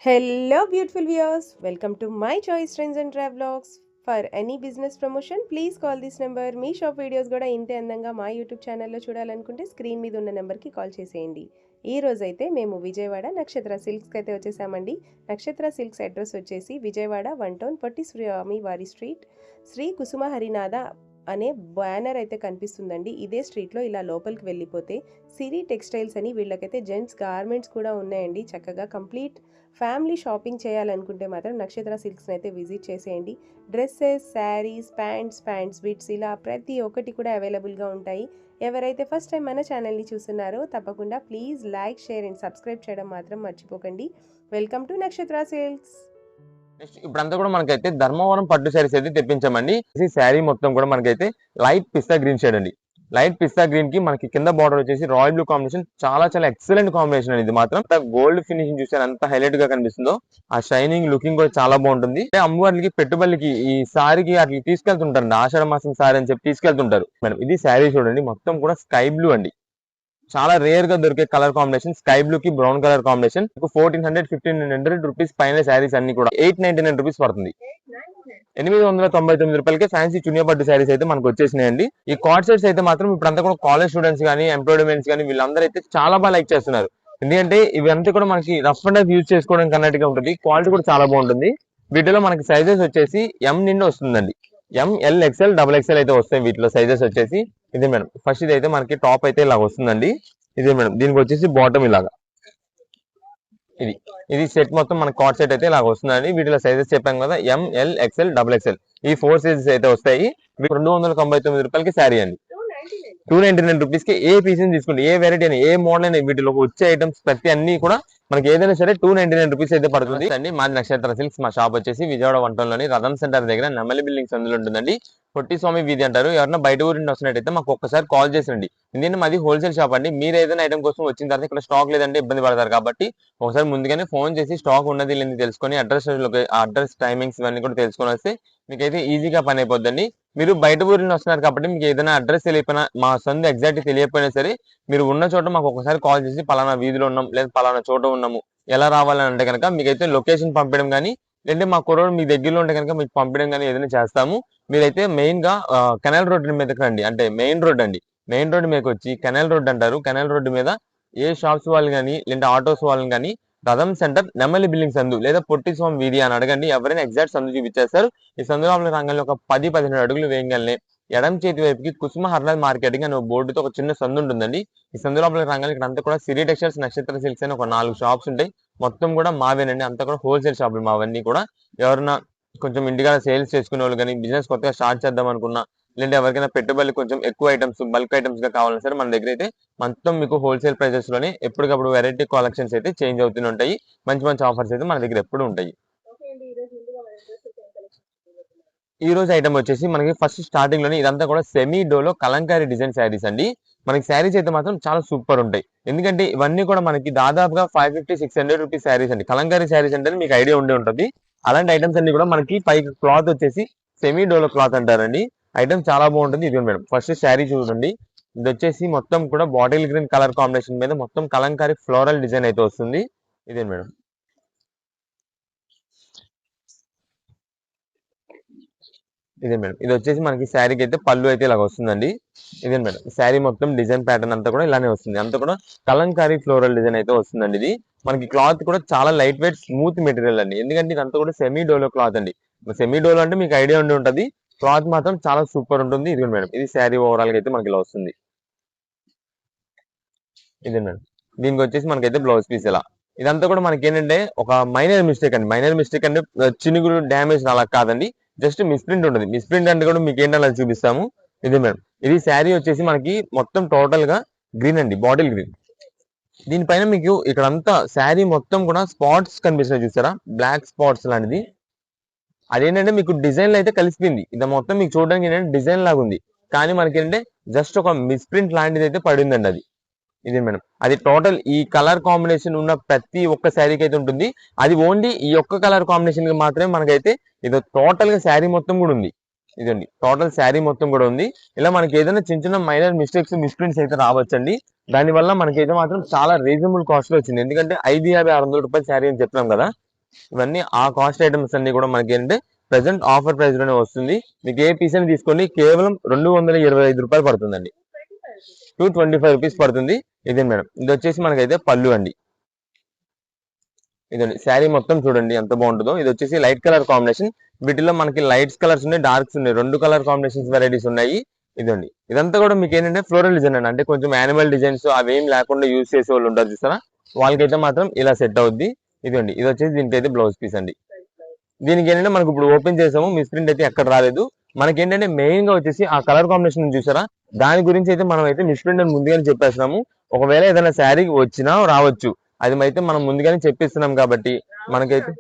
Hello, beautiful viewers. Welcome to my choice trends and travelogs. For any business promotion, please call this number. Me shop videos కూడా ఇంతే అందంగా మా YouTube ఛానల్లో చూడాలనుకుంటే screen మీద ఉన్న నెంబర్కి కాల్ చేసేయండి. ఈ రోజైతే మేము విజయవాడ నక్షత్ర సిల్క్స్కి అయితే వచ్చేసామండి. నక్షత్ర సిల్క్స్ అడ్రస్ వచ్చేసి విజయవాడ 1 టౌన్ పొట్టి స్వామి వారి స్ట్రీట్ శ్రీ కుసుమ హరినాథ అనే బ్యానర్ అయితే కనిపిస్తుందండి. ఇదే స్ట్రీట్లో ఇలా లోపలికి వెళ్ళిపోతే సిరి టెక్స్టైల్స్ అని వీళ్ళకైతే జెంట్స్ గార్మెంట్స్ కూడా ఉన్నాయండి. చక్కగా కంప్లీట్ ఫ్యామిలీ షాపింగ్ చేయాలనుకుంటే మాత్రం నక్షత్ర సిల్క్స్ని అయితే విజిట్ చేసేయండి. డ్రెస్సెస్, శారీస్, ప్యాంట్స్, బిట్స్ ఇలా ప్రతి ఒక్కటి కూడా అవైలబుల్గా ఉంటాయి. ఎవరైతే ఫస్ట్ టైం మన ఛానల్ని చూస్తున్నారో తప్పకుండా please like, share and subscribe చేయడం మాత్రం మర్చిపోకండి. వెల్కమ్ టు నక్షత్ర సిల్క్స్. నెక్స్ట్ ఇప్పుడంతా కూడా మనకైతే ధర్మవరం పట్టు శారీస్ అయితే తెప్పించామండి. ఈ శారీ మొత్తం కూడా మనకైతే లైట్ పిస్తా గ్రీన్ షేడ్ అండి. లైట్ పిస్తా గ్రీన్ కి మనకి కింద బార్డర్ వచ్చేసి రాయల్ బ్లూ కాంబినేషన్, చాలా ఎక్సలెంట్ కాంబినేషన్ అండి. ఇది మాత్రం గోల్డ్ ఫినిషింగ్ చూసారు ఎంత హైలైట్ గా కనిపిస్తుందో. ఆ షైనింగ్ లుకింగ్ కూడా చాలా బాగుంటుంది. అమ్మవారికి పెట్టుబడికి ఈ సారీకి అట్లా తీసుకెళ్తుంటారు, ఆషాఢ మాసం సారీ అని చెప్పి తీసుకెళ్తుంటారు మేడం. ఇది శారీ చూడండి, మొత్తం కూడా స్కై బ్లూ అండి. చాలా రేర్ గా దొరికే కలర్ కాంబినేషన్, స్కై బ్లూ కి బ్రౌన్ కలర్ కాంబినేషన్. 1400-1500 రూపీస్ పైన శారీస్ అన్ని కూడా 899 రూపీస్ పడుతుంది. 899 రూపాయలకి ఫ్యాన్సీ చునియా పట్టు శారీస్ అయితే మనకు వచ్చేసినాయండి. ఈ కార్డ్ సెట్స్ అయితే మాత్రం ఇప్పుడంతా కూడా కాలేజ్ స్టూడెంట్స్ కానీ, ఎంప్లాయ్మెంట్స్ కానీ వీళ్ళందరూ అయితే చాలా బాగా లైక్ చేస్తున్నారు. ఎందుకంటే ఇవంతా కూడా మనకి రఫ్ అండ్ టఫ్ యూజ్ చేసుకోవడానికి అన్నట్టుగా ఉంటుంది. క్వాలిటీ కూడా చాలా బాగుంటుంది. వీటిలో మనకి సైజెస్ వచ్చేసి ఎం నిండా వస్తుందండి. ఎంఎల్, ఎక్స్ఎల్, XXL అయితే వస్తాయి వీటిలో సైజెస్ వచ్చేసి. ఇది మేడం ఫస్ట్ ఇది అయితే మనకి టాప్ అయితే ఇలా వస్తుందండి. ఇదే మేడం, దీనికి వచ్చేసి బాటమ్ ఇలాగా. ఇది ఇది సెట్ మొత్తం మన కార్డ్ సెట్ అయితే ఇలా వస్తుందండి. వీటిలో సైజెస్ చెప్పాం కదా, ఎంఎల్, ఎక్స్ఎల్, XXL ఈ 4 సైజెస్ అయితే వస్తాయి. 299 రూపాయలకి శారీ అండి. 299 రూపీస్ కి ఏ పీస్ తీసుకోండి, ఏ వెరైటీ అని, ఏ మోడల్ అని, వీటిలో వచ్చే ఐటమ్స్ ప్రతి అన్ని కూడా మనకి ఏదైనా సరే 299 రూపీస్ అయితే పడుతుంది అండి. మాది నక్షత్ర సిల్క్స్. మా షాప్ వచ్చేసి విజయవాడ 1 టౌన్ లోని రథం సెంటర్ దగ్గర నెమలి బిల్డింగ్స్ అందులో ఉంటుందండి. పొట్టి స్వామి వీధి అంటారు. ఎవరైనా బయట ఊరి నుండి వస్తున్నట్టయితే మాకు ఒక్కసారి కాల్ చేసిండి. ఎందుకంటే మాది హోల్సేల్ షాప్ అండి. మీరు ఏదైనా ఐటమ్ కోసం వచ్చిన తర్వాత ఇక్కడ స్టాక్ లేదంటే ఇబ్బంది పడతారు కాబట్టి ఒకసారి ముందుగానే ఫోన్ చేసి స్టాక్ ఉన్నది లేని తెలుసుకొని అడ్రస్ టైమింగ్స్ ఇవన్నీ కూడా తెలుసుకొని వస్తే మీకైతే ఈజీగా పని అయిపోద్దండి. మీరు బయట ఊరి నుండి వస్తున్నారు కాబట్టి మీకు ఏదైనా అడ్రస్ తెలియకపోయినా, మా సొంత ఎగ్జాక్ట్ తెలియకపోయినా సరే మీరు ఉన్న చోట మాకు ఒకసారి కాల్ చేసి పలానా వీధిలో ఉన్నాం లేదా పలానా చోట ఉన్నాము, ఎలా రావాలని అంటే కనుక మీకైతే లొకేషన్ పంపడం కానీ, లేదంటే మా కుర్రోడు మీ దగ్గరలో ఉంటే కనుక మీకు పంపడం కానీ ఏదైనా చేస్తాము. మీరైతే మెయిన్ గా కెనాల్ రోడ్ మీదకి రండి. అంటే మెయిన్ రోడ్ అండి. మెయిన్ రోడ్ మీదకి వచ్చి కెనాల్ రోడ్ అంటారు. కెనాల్ రోడ్ మీద ఏ షాప్స్ వాళ్ళు కానీ లేదంటే ఆటోస్ వాళ్ళని కానీ రథం సెంటర్ నెమలి బిల్డింగ్ సందు లేదా పొట్టి స్వామి వీధి అని అడగండి. ఎవరైనా ఎగ్జాక్ట్ సందు చూపించేస్తారు. ఈ సందులో రంగంలో ఒక 10-15 అడుగులు వేయగలనే ఎడం చేతి వైపుకి కుసుమ హర్నాథ్ మార్కెటింగ్ అనే బోర్డుతో ఒక చిన్న సందు ఉంటుందండి. ఈ సందు లోపల రంగాలు ఇక్కడ అంతా కూడా సిరి టెక్స్టైల్స్, నక్షత్ర సిల్క్స్ అని ఒక 4 షాప్స్ ఉంటాయి. మొత్తం కూడా మావేనండి. అంతా కూడా హోల్సేల్ షాపులు మావన్నీ కూడా. ఎవరైనా కొంచెం ఇంటిగా సేల్స్ చేసుకునే వాళ్ళు కానీ, బిజినెస్ కొత్తగా స్టార్ట్ చేద్దాం అనుకున్నా, లేదంటే ఎవరికైనా పెట్టుబడి కొంచెం ఎక్కువ ఐటమ్స్, బల్క్ ఐటమ్స్ గా కావాలన్నా సరే మన దగ్గర అయితే మొత్తం మీకు హోల్సేల్ ప్రైజెస్ లోనే ఎప్పటికప్పుడు వెరైటీ కలెక్షన్స్ అయితే చేంజ్ అవుతూనే ఉంటాయి. మంచి ఆఫర్స్ అయితే మన దగ్గర ఎప్పుడు ఉంటాయి. ఈ రోజు ఐటమ్ వచ్చేసి మనకి ఫస్ట్ స్టార్టింగ్ లోనే ఇదంతా కూడా సెమీ డోలో కలంకారీ డిజైన్ శారీస్ అండి. మనకి శారీస్ అయితే మాత్రం చాలా సూపర్ ఉంటాయి. ఎందుకంటే ఇవన్నీ కూడా మనకి దాదాపుగా 550-600 రూపీస్ శారీస్ అండి. కలంకారీ శారీస్ అంటే మీకు ఐడియా ఉండే ఉంటుంది. అలాంటి ఐటమ్స్ అన్ని కూడా మనకి పైకి క్లాత్ వచ్చేసి సెమీ డోలో క్లాత్ అంటారండి. ఐటమ్ చాలా బాగుంటుంది. ఇది మేడం ఫస్ట్ శారీ చూడండి. ఇది వచ్చేసి మొత్తం కూడా బాటిల్ గ్రీన్ కలర్ కాంబినేషన్ మీద మొత్తం కలంకారీ ఫ్లోరల్ డిజైన్ అయితే వస్తుంది. ఇదే మేడం. ఇదే మేడం, ఇది వచ్చేసి మనకి శారీకి అయితే పళ్ళు అయితే ఇలా వస్తుందండి. ఇదే మేడం, శారీ మొత్తం డిజైన్ ప్యాటర్న్ అంతా కూడా ఇలానే వస్తుంది. అంతా కూడా కలంకారీ ఫ్లోరల్ డిజైన్ అయితే వస్తుందండి. ఇది మనకి క్లాత్ కూడా చాలా లైట్ వెయిట్ స్మూత్ మెటీరియల్ అండి. ఎందుకంటే ఇదంతా కూడా సెమీ డోలో క్లాత్ అండి. సెమీ డోలో అంటే మీకు ఐడియా ఉండి ఉంటుంది. క్లాత్ మాత్రం చాలా సూపర్ ఉంటుంది. ఇది మేడం, ఇది శారీ ఓవరాల్ గా అయితే మనకి ఇలా వస్తుంది. ఇదే మేడం, దీనికి వచ్చేసి మనకైతే బ్లౌజ్ పీస్ ఇలా. ఇదంతా కూడా మనకి ఏంటంటే ఒక మైనర్ మిస్టేక్ అంటే చినుగులు డ్యామేజ్ అలా కాదండి. జస్ట్ మిస్ప్రింట్ ఉంటుంది. మిస్ప్రింట్ అంటే కూడా మీకు ఏంటో అలా చూపిస్తాము. ఇది మేడం, ఇది శారీ వచ్చేసి మనకి మొత్తం టోటల్ గా గ్రీన్ అండి, బాటిల్ గ్రీన్. దీనిపైన మీకు ఇక్కడ అంతా శారీ మొత్తం కూడా స్పాట్స్ కనిపిస్తాయి చూసారా, బ్లాక్ స్పాట్స్ లాంటిది. అదేంటంటే మీకు డిజైన్ లో అయితే కలిసిపోయింది. ఇది మొత్తం మీకు చూడడానికి ఏంటంటే డిజైన్ లాగా ఉంది, కానీ మనకి ఏంటంటే జస్ట్ ఒక మిస్ప్రింట్ లాంటిది అయితే పడిందండి అది. ఇది మేడం, అది టోటల్ ఈ కలర్ కాంబినేషన్ ఉన్న ప్రతి ఒక్క శారీకి అయితే ఉంటుంది. అది ఓన్లీ ఈ ఒక్క కలర్ కాంబినేషన్ కి మాత్రమే మనకైతే ఇది టోటల్ గా శారీ మొత్తం కూడా ఉంది. ఇదండి టోటల్ శారీ మొత్తం కూడా ఉంది. ఇలా మనకి ఏదైనా చిన్న మైనర్ మిస్టేక్స్, మిస్ప్రింట్స్ అయితే రావచ్చండి. దానివల్ల మనకైతే మాత్రం చాలా రీజనబుల్ కాస్ట్ లో వచ్చింది. ఎందుకంటే 550-600 రూపాయల శారీ అని చెప్తున్నాం కదా, ఇవన్నీ ఆ కాస్ట్ ఐటమ్స్ అన్ని కూడా మనకి ఏంటంటే ప్రెసెంట్ ఆఫర్ ప్రైస్ లోనే వస్తుంది. మీకు ఏ పీస్ అని తీసుకోండి కేవలం 225 రూపాయలు పడుతుందండి. 225 రూపీస్ పడుతుంది. ఇదే మేడం, ఇది వచ్చేసి మనకైతే పళ్ళు అండి. ఇదండి శారీ మొత్తం చూడండి ఎంత బాగుంటుందో. ఇది వచ్చేసి లైట్ కలర్ కాంబినేషన్. వీటిలో మనకి లైట్స్ కలర్స్ ఉన్నాయి, డార్క్స్ ఉన్నాయి, 2 కలర్ కాంబినేషన్స్ వెరైటీస్ ఉన్నాయి. ఇదండి ఇదంతా కూడా మీకు ఏంటంటే ఫ్లోరల్ డిజైన్ అండి. అంటే కొంచెం యానిమల్ డిజైన్స్ అవేం లేకుండా యూజ్ చేసే వాళ్ళు ఉంటారు చూస్తారా, వాళ్ళకైతే మాత్రం ఇలా సెట్ అవుద్ది. ఇదండి ఇది వచ్చేసి దీనికైతే బ్లౌజ్ పీస్ అండి. దీనికి ఏంటంటే మనకు ఇప్పుడు ఓపెన్ చేసాము, మిస్ప్రింట్ అయితే ఎక్కడ రాలేదు. మనకి ఏంటంటే మెయిన్ గా వచ్చేసి ఆ కలర్ కాంబినేషన్ చూసారా, దాని గురించి అయితే మనం అయితే మిస్ప్రింట్ అని ముందుగానే చెప్పేస్తున్నాము. ఒకవేళ ఏదైనా శారీ వచ్చినా రావచ్చు, అది అయితే మనం ముందుగానే చెప్పిస్తున్నాం కాబట్టి మనకైతే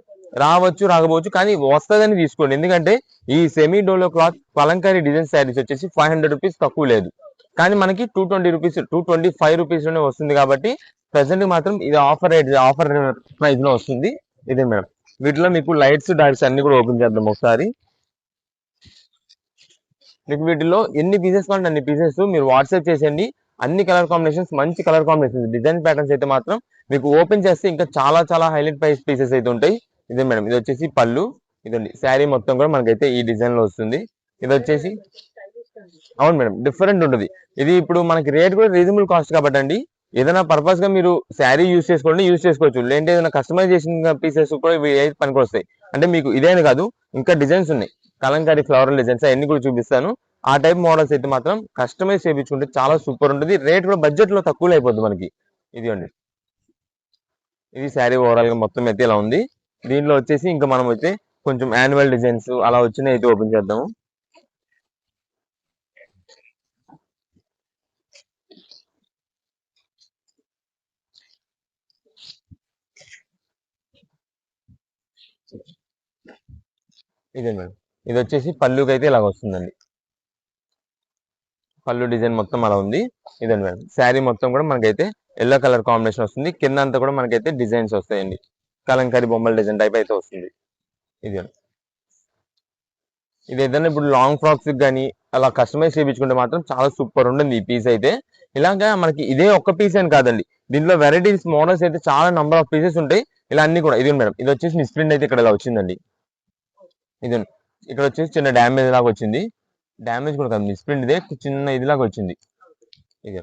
రావచ్చు రాకపోవచ్చు, కానీ వస్తుందని తీసుకోండి. ఎందుకంటే ఈ semi Dolo cloth Kalamkari design saris వచ్చేసి 500 రూపీస్ తక్కువ లేదు, కానీ మనకి 220 రూపీస్ 225 రూపీస్ లోనే వస్తుంది. కాబట్టి ప్రెసెంట్ మాత్రం ఇది ఆఫర్ ప్రైస్ లో వస్తుంది. ఇదే మేడం, వీటిలో మీకు లైట్స్ డార్క్స్ అన్ని కూడా ఓపెన్ చేద్దాం ఒకసారి. మీకు వీటిలో ఎన్ని పీసెస్ కావాలంటే అన్ని పీసెస్ మీరు వాట్సాప్ చేసేయండి. అన్ని కలర్ కాంబినేషన్స్, మంచి కలర్ కాంబినేషన్స్, డిజైన్ ప్యాటర్న్స్ అయితే మాత్రం మీకు ఓపెన్ చేస్తే ఇంకా చాలా చాలా హైలైట్ ప్రైస్ పీసెస్ అయితే ఉంటాయి. ఇదే మేడం, ఇది వచ్చేసి పళ్ళు. ఇదండి శారీ మొత్తం కూడా మనకైతే ఈ డిజైన్ లో వస్తుంది. ఇది వచ్చేసి అవును మేడం, డిఫరెంట్ ఉంటుంది. ఇది ఇప్పుడు మనకి రేట్ కూడా రీజనబుల్ కాస్ట్ కాబట్టి అండి, ఏదైనా పర్పస్ గా మీరు శారీ యూజ్ చేసుకోవచ్చు. లేదంటే ఏదైనా కస్టమైజేషన్ పీసెస్ కూడా ఇవి పనికి వస్తాయి. అంటే మీకు ఇదేని కాదు, ఇంకా డిజైన్స్ ఉన్నాయి, కలంకారీ ఫ్లవరల్ డిజైన్స్ అవన్నీ కూడా చూపిస్తాను. ఆ టైప్ మోడల్స్ అయితే మాత్రం కస్టమైజ్ చేయించుకుంటే చాలా సూపర్ ఉంటుంది. రేట్ కూడా బడ్జెట్ లో తక్కువలో అయిపోద్ది మనకి. ఇది అండి, ఇది శారీ ఓవరాల్ గా మొత్తం అయితే ఇలా ఉంది. దీంట్లో వచ్చేసి ఇంకా మనం అయితే కొంచెం యాన్యువల్ డిజైన్స్ అలా వచ్చినాయి అయితే ఓపెన్ చేద్దాము. ఇదే మేడం, ఇది వచ్చేసి పళ్ళుకి అయితే ఇలాగ వస్తుందండి. పళ్ళు డిజైన్ మొత్తం అలా ఉంది. ఇదండి మేడం, శారీ మొత్తం కూడా మనకైతే ఎల్లో కలర్ కాంబినేషన్ వస్తుంది. కింద అంతా కూడా మనకైతే డిజైన్స్ వస్తాయండి, కలంకారీ బొమ్మల డిజైన్ టైప్ అయితే వస్తుంది. ఇది ఇది ఏదైనా ఇప్పుడు లాంగ్ ఫ్రాక్స్ కానీ అలా కస్టమైజ్ చేయించుకుంటే మాత్రం చాలా సూపర్ ఉంటుంది ఈ పీస్ అయితే. ఇలాగా మనకి ఇదే ఒక్క పీస్ అని కాదండి, దీంట్లో వెరైటీస్ మోడల్స్ అయితే చాలా నంబర్ ఆఫ్ పీసెస్ ఉంటాయి. ఇలా అన్ని కూడా ఇది మేడం, ఇది వచ్చేసి మిస్ప్రింట్ అయితే ఇక్కడ ఇలా వచ్చిందండి. ఇది ఇక్కడ వచ్చేసి చిన్న డ్యామేజ్ లాగా వచ్చింది. డ్యామేజ్ కూడా కాదు, మిస్ప్రింట్ ఇదే చిన్న ఇదిలాగా వచ్చింది. ఇది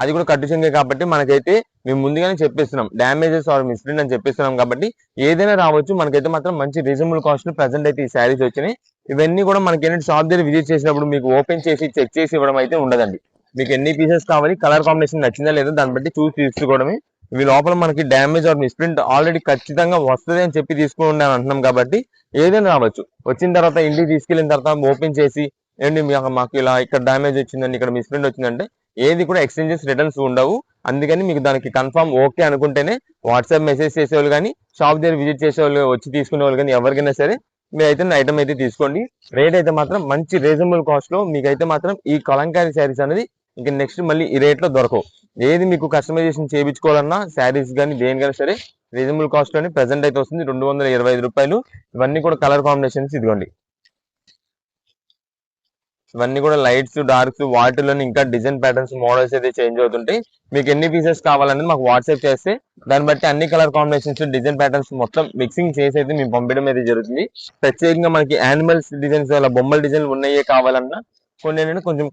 అది కూడా కట్టు చెంగే కాబట్టి మనకైతే మేము ముందుగానే చెప్పిస్తున్నాం, డ్యామేజెస్ ఆర్ మిస్ప్రింట్ అని చెప్పిస్తున్నాం కాబట్టి ఏదైనా రావచ్చు. మనకైతే మాత్రం మంచి రీజనబుల్ కాస్ట్ ప్రెసెంట్ అయితే ఈ శారీస్ వచ్చినాయి. ఇవన్నీ కూడా మనకి ఏంటంటే షాప్ దగ్గర విజిట్ చేసినప్పుడు మీకు ఓపెన్ చేసి చెక్ చేసి ఇవ్వడం అయితే ఉండదండి. మీకు ఎన్ని పీసెస్ కావాలి, కలర్ కాంబినేషన్ నచ్చిందా లేదో దాన్ని బట్టి చూసి తీసుకోవడమే. ఇవి లోపల మనకి డ్యామేజ్ ఆర్ మిస్ప్రింట్ ఆల్రెడీ ఖచ్చితంగా వస్తుంది అని చెప్పి తీసుకుంటాను అంటున్నాం కాబట్టి ఏదైనా రావచ్చు. వచ్చిన తర్వాత ఇంటికి తీసుకెళ్ళిన తర్వాత ఓపెన్ చేసి ఏంటి మాకు ఇలా ఇక్కడ డ్యామేజ్ వచ్చిందండి, ఇక్కడ మిస్ప్రింట్ వచ్చిందంటే ఏది కూడా ఎక్స్చేంజెస్ రిటర్న్స్ ఉండవు. అందుకని మీకు దానికి కన్ఫర్మ్ ఓకే అనుకుంటేనే వాట్సాప్ మెసేజ్ చేసేవాళ్ళు కానీ షాప్ దగ్గర విజిట్ చేసేవాళ్ళు వచ్చి తీసుకునే వాళ్ళు కానీ ఎవరికైనా సరే మీరు అయితే ఐటమ్ అయితే తీసుకోండి. రేట్ అయితే మాత్రం మంచి రీజనబుల్ కాస్ట్ లో మీకైతే మాత్రం ఈ కలంకారీ శారీస్ అనేది ఇంకా నెక్స్ట్ మళ్ళీ ఈ రేట్ లో దొరకవు. ఏది మీకు కస్టమైజేషన్ చేయించుకోవాలన్నా శారీస్ కానీ దేనికైనా సరే రీజనబుల్ కాస్ట్ లోనే ప్రెసెంట్ అయితే వస్తుంది 225 రూపాయలు. ఇవన్నీ కూడా కలర్ కాంబినేషన్స్ ఇదిగోండి. ఇవన్నీ కూడా లైట్స్ డార్క్స్ వాటిలోనే ఇంకా డిజైన్ ప్యాటర్న్స్ మోడల్స్ అయితే చేంజ్ అవుతుంటాయి. మీకు ఎన్ని పీసెస్ కావాలనేది మాకు వాట్సాప్ చేస్తే దాన్ని బట్టి అన్ని కలర్ కాంబినేషన్స్ డిజైన్ ప్యాటర్న్స్ మొత్తం మిక్సింగ్ చేసి అయితే మేము పంపించడం అయితే జరుగుతుంది. ప్రత్యేకంగా మనకి యానిమల్స్ డిజైన్స్ అలా బొమ్మల డిజైన్లు ఉన్నాయే కావాలన్నా కొన్ని ఏంటంటే కొంచెం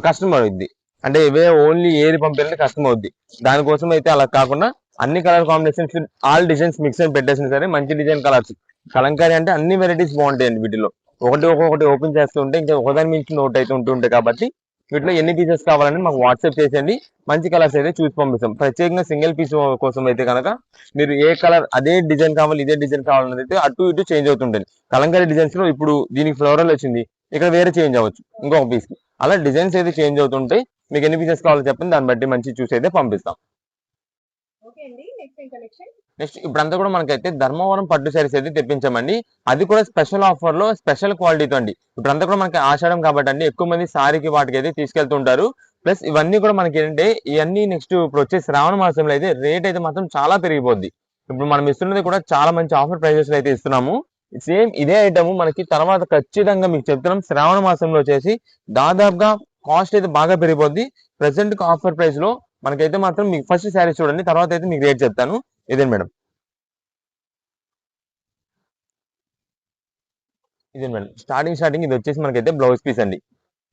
కష్టం అవుద్ది. అంటే ఇవే ఓన్లీ ఏది పంపించాలంటే కష్టం అవుద్ది. దానికోసం అయితే అలా కాకుండా అన్ని colour combinations all designs mix అని పెట్టేసిన సరే మంచి డిజైన్ కలర్స్. కలంకారీ అంటే అన్ని వెరైటీస్ బాగుంటాయండి. వీటిలో ఒక్కొక్కటి ఓపెన్ చేస్తుంటే ఇంకా ఒకదాని మించి నోట్ అయితే ఉంటుంటాయి. కాబట్టి వీటిలో ఎన్ని పీసెస్ కావాలని మాకు వాట్సాప్ చేసేయండి, మంచి కలర్స్ అయితే చూసి పంపిస్తాం. ప్రత్యేకంగా సింగిల్ పీస్ కోసం అయితే కనుక మీరు ఏ కలర్ అదే డిజైన్ కావాలి ఇదే డిజైన్ కావాలనేది అయితే అటు ఇటు చేంజ్ అవుతుంటుంది. కలంకారీ డిజైన్స్ లో ఇప్పుడు దీనికి ఫ్లోరల్ వచ్చింది, ఇక్కడ వేరే చేంజ్ అవ్వచ్చు ఇంకొక పీస్ కి. అలా డిజైన్స్ అయితే చేంజ్ అవుతుంటాయి. మీకు ఎన్ని పీసెస్ కావాలో చెప్పండి, దాన్ని బట్టి మంచి చూసి అయితే పంపిస్తాం. నెక్స్ట్ ఇప్పుడంతా కూడా మనకైతే ధర్మవరం పట్టు శారీస్ అయితే తెప్పించామండి. అది కూడా స్పెషల్ ఆఫర్ లో స్పెషల్ క్వాలిటీతో అండి. ఇప్పుడంతా కూడా మనకి ఆషాఢం కాబట్టి అండి ఎక్కువ మంది సారీకి వాటికి అయితే తీసుకెళ్తుంటారు. ప్లస్ ఇవన్నీ కూడా మనకి ఏంటంటే ఇవన్నీ నెక్స్ట్ ఇప్పుడు వచ్చే శ్రావణ మాసంలో అయితే రేట్ అయితే మాత్రం చాలా పెరిగిపోద్ది. ఇప్పుడు మనం ఇస్తున్నది కూడా చాలా మంచి ఆఫర్ ప్రైజెస్ అయితే ఇస్తున్నాము. సేమ్ ఇదే ఐటమ్ మనకి తర్వాత ఖచ్చితంగా మీకు చెప్తున్నాం శ్రావణ మాసంలో వచ్చేసి దాదాపుగా కాస్ట్ అయితే బాగా పెరిగిపోద్ది. ప్రెసెంట్ ఆఫర్ ప్రైస్ లో మనకైతే మాత్రం మీకు ఫస్ట్ శారీ చూడండి, తర్వాత అయితే మీకు రేట్ చెప్తాను. ఇదే మేడం, ఇది మేడం స్టార్టింగ్ ఇది వచ్చేసి మనకైతే బ్లౌజ్ పీస్ అండి.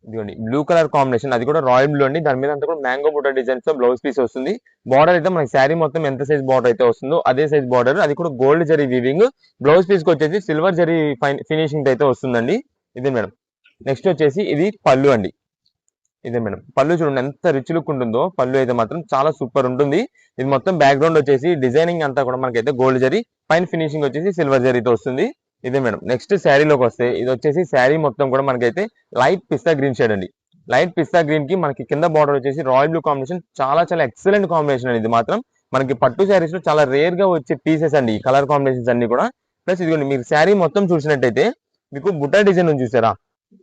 ఇదిగోండి బ్లూ కలర్ కాంబినేషన్, అది కూడా రాయల్ బ్లూ అండి. దాని మీద అంతా కూడా మ్యాంగో బుట్ట డిజైన్స్ తో బ్లౌజ్ పీస్ వస్తుంది. బార్డర్ అయితే మనకి శారీ మొత్తం ఎంత సైజ్ బార్డర్ అయితే వస్తుందో అదే సైజ్ బార్డర్, అది కూడా gold zari weaving. Blouse piece కి వచ్చేసి సిల్వర్ జరీ ఫినిషింగ్ అయితే వస్తుందండి. ఇదే మేడం. నెక్స్ట్ వచ్చేసి ఇది పళ్ళు అండి. ఇదే మేడం పళ్ళు చూడండి ఎంత రిచ్ లుక్ ఉంటుందో. పళ్ళు అయితే మాత్రం చాలా సూపర్ ఉంటుంది. ఇది మొత్తం బ్యాక్గ్రౌండ్ వచ్చేసి డిజైనింగ్ అంతా కూడా మనకైతే గోల్డ్ జరీ, పైన ఫినిషింగ్ వచ్చేసి సిల్వర్ జరీతో వస్తుంది. ఇదే మేడం. నెక్స్ట్ శారీలోకి వస్తే ఇది వచ్చేసి శారీ మొత్తం కూడా మనకైతే లైట్ పిస్తా గ్రీన్ షేడ్ అండి. లైట్ పిస్తా గ్రీన్ కి మనకి కింద బార్డర్ వచ్చేసి రాయల్ బ్లూ కాంబినేషన్, చాలా చాలా ఎక్సలెంట్ కాంబినేషన్ అండి. ఇది మాత్రం మనకి పట్టు శారీస్ లో చాలా రేర్ గా వచ్చే పీసెస్ అండి ఈ కలర్ కాంబినేషన్స్ అన్ని కూడా. ప్లస్ ఇదిగోండి మీరు శారీ మొత్తం చూసినట్టయితే మీకు బుట్టా డిజైన్ ఉంది చూసారా,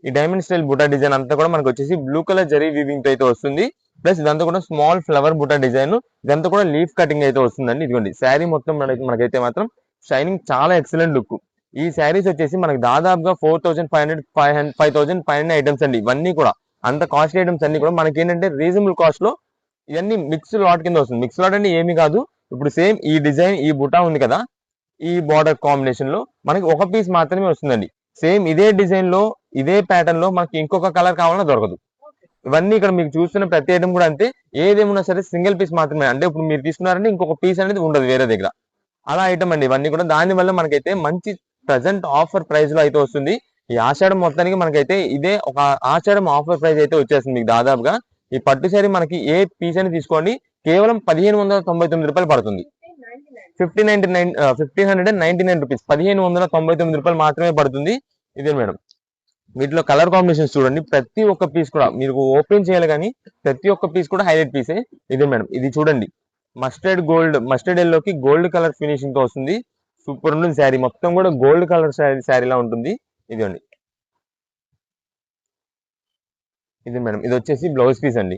ఈ డైమండ్ స్టైల్ బుట్టా డిజైన్ అంతా కూడా మనకు వచ్చేసి బ్లూ కలర్ జరీ వీవింగ్ తో అయితే వస్తుంది. ప్లస్ ఇదంతా కూడా స్మాల్ ఫ్లవర్ బుట్టా డిజైన్, ఇదంతా కూడా లీఫ్ కటింగ్ అయితే వస్తుందండి. ఇదిగోండి శారీ మొత్తం మనకైతే మాత్రం షైనింగ్ చాలా ఎక్సలెంట్ లుక్. ఈ శారీస్ వచ్చేసి మనకి దాదాపుగా 4500 5500 ఐటమ్స్ అండి. ఇవన్నీ కూడా అంత కాస్ట్ ఐటమ్స్ అన్ని కూడా మనకి ఏంటంటే రీజనబుల్ కాస్ట్ లో ఇవన్నీ మిక్స్ లాట్ కింద వస్తుంది. మిక్స్ లాట్ అంటే ఏమి కాదు, ఇప్పుడు సేమ్ ఈ డిజైన్ ఈ బుటా ఉంది కదా, ఈ బార్డర్ కాంబినేషన్ లో మనకి ఒక పీస్ మాత్రమే వస్తుందండి. సేమ్ ఇదే డిజైన్ లో ఇదే ప్యాటర్న్ లో మనకి ఇంకొక కలర్ కావాలన్నా దొరకదు. ఇవన్నీ ఇక్కడ మీకు చూస్తున్న ప్రతి ఐటమ్ కూడా అంతే, ఏదేమున్నా సరే సింగిల్ పీస్ మాత్రమే. అంటే ఇప్పుడు మీరు తీసుకున్నారంటే ఇంకొక పీస్ అనేది ఉండదు వేరే దగ్గర, అలా ఐటమ్ అండి ఇవన్నీ కూడా. దాని వల్ల మనకైతే మంచి ప్రజెంట్ ఆఫర్ ప్రైస్ లో అయితే వస్తుంది. ఈ ఆషాఢం మొత్తానికి మనకైతే ఇదే ఒక ఆషాఢం ఆఫర్ ప్రైస్ అయితే వచ్చేస్తుంది మీకు. దాదాపుగా ఈ పట్టు శారీ మనకి ఏ పీస్ అని తీసుకోండి కేవలం 1599 రూపాయలు పడుతుంది. 1599 రూపీస్, 1599 రూపాయలు మాత్రమే పడుతుంది. ఇదే మేడం. వీటిలో కలర్ కాంబినేషన్స్ చూడండి, ప్రతి ఒక్క పీస్ కూడా మీరు ఓపెన్ చేయాలి కానీ ప్రతి ఒక్క పీస్ కూడా హైలైట్ పీసే. ఇదే మేడం. ఇది చూడండి మస్టర్డ్ ఎల్లోకి గోల్డ్ కలర్ ఫినిషింగ్ తో వస్తుంది. సూపర్ ఉంటుంది శారీ మొత్తం కూడా గోల్డ్ కలర్ శారీలా ఉంటుంది. ఇదండి. ఇది మేడం. ఇది వచ్చేసి బ్లౌజ్ పీస్ అండి.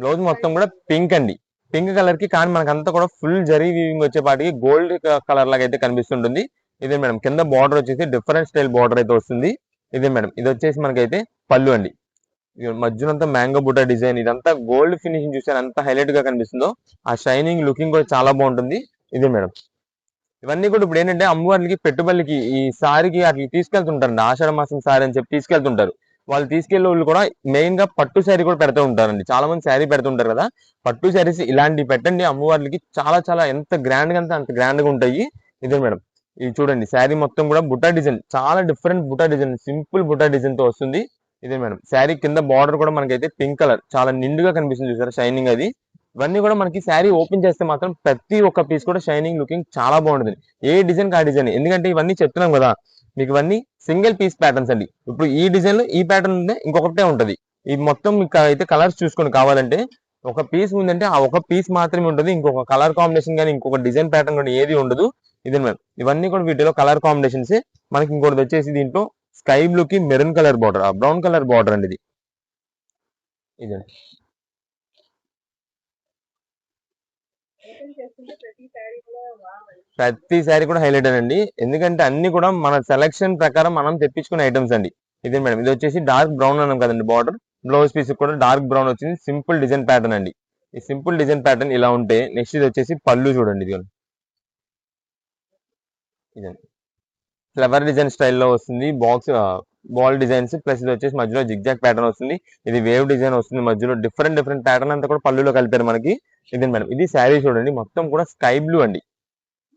బ్లౌజ్ మొత్తం కూడా పింక్ అండి. పింక్ కలర్ కి కానీ మనకంతా కూడా ఫుల్ జరీ వీవింగ్ వచ్చేపాటికి గోల్డ్ కలర్ లాగా అయితే కనిపిస్తుంటుంది. ఇదే మేడం. కింద బార్డర్ వచ్చేసి డిఫరెంట్ స్టైల్ బార్డర్ అయితే వస్తుంది. ఇదే మేడం. ఇది వచ్చేసి మనకైతే పళ్ళు అండి. మధ్యలో అంతా మ్యాంగో బుట్ట డిజైన్, ఇదంతా గోల్డ్ ఫినిషింగ్ చూసారు ఎంత హైలైట్ గా కనిపిస్తుందో. ఆ షైనింగ్ లుకింగ్ కూడా చాలా బాగుంటుంది. ఇదే మేడం. ఇవన్నీ కూడా ఇప్పుడు ఏంటంటే అమ్మవారికి పెట్టుబడికి ఈ సారీకి అట్లా తీసుకెళ్తుంటారండి. ఆషాఢ మాసం సారీ అని చెప్పి తీసుకెళ్తుంటారు. వాళ్ళు తీసుకెళ్లే వాళ్ళు కూడా మెయిన్ గా పట్టు శారీ కూడా పెడుతూ ఉంటారండి. చాలా మంది శారీ పెడుతుంటారు కదా, పట్టు శారీస్ ఇలాంటివి పెట్టండి అమ్మవారికి. చాలా చాలా ఎంత గ్రాండ్ గా అంత గ్రాండ్ గా ఉంటాయి. ఇదే మేడం. ఇది చూడండి శారీ మొత్తం కూడా బుట్టా డిజైన్, చాలా different Butta design, simple Butta design తో వస్తుంది. ఇదే మేడం. శారీ కింద బార్డర్ కూడా మనకైతే పింక్ కలర్ చాలా నిండుగా కనిపిస్తుంది చూసారా షైనింగ్ అది. ఇవన్నీ కూడా మనకి శారీ ఓపెన్ చేస్తే మాత్రం ప్రతి ఒక్క పీస్ కూడా షైనింగ్ లుకింగ్ చాలా బాగుంటుంది. ఏ డిజైన్ ఆ డిజైన్, ఎందుకంటే ఇవన్నీ చెప్తున్నాం కదా మీకు, ఇవన్నీ సింగిల్ పీస్ ప్యాటర్న్స్ అండి. ఇప్పుడు ఈ డిజైన్ లో ఈ ప్యాటర్న్ ఉంటే ఇంకొకటే ఉంటది. ఇది మొత్తం మీకు అయితే కలర్స్ చూసుకొని కావాలంటే ఒక పీస్ ఉందంటే ఆ ఒక పీస్ మాత్రమే ఉంటుంది. ఇంకొక కలర్ కాంబినేషన్ కానీ ఇంకొక డిజైన్ ప్యాటర్న్ కానీ ఏది ఉండదు. ఇదే మేడం. ఇవన్నీ కూడా వీటిలో కలర్ కాంబినేషన్స్. మనకి ఇంకోటి వచ్చేసి దీంట్లో స్కై బ్లూ కి maroon colour border, brown colour border అండి ఇది. ఇదే ప్రతి శారీ కూడా హైలైట్ అండి. ఎందుకంటే అన్ని కూడా మన సెలక్షన్ ప్రకారం మనం తెప్పించుకునే ఐటమ్స్ అండి. ఇదే మేడం. ఇది వచ్చేసి డార్క్ బ్రౌన్ అన్నాం కదండి బార్డర్, బ్లౌజ్ పీస్ కూడా డార్క్ బ్రౌన్ వచ్చింది. సింపుల్ డిజైన్ ప్యాటర్న్ అండి. ఈ సింపుల్ డిజైన్ ప్యాటర్న్ ఇలా ఉంటే నెక్స్ట్ ఇది వచ్చేసి పళ్ళు చూడండి. ఇది ఫ్లవర్ డిజైన్ స్టైల్లో వస్తుంది. బాల్ డిజైన్స్ ప్లస్ ఇది వచ్చేసి మధ్యలో జిగ్జాగ్ ప్యాటర్న్ వస్తుంది. ఇది వేవ్ డిజైన్ వస్తుంది మధ్యలో. డిఫరెంట్ ప్యాటర్న్ అంతా కూడా పళ్ళులో కలిపారు మనకి. ఇదే మేడం. ఇది శారీ చూడండి మొత్తం కూడా స్కై బ్లూ అండి.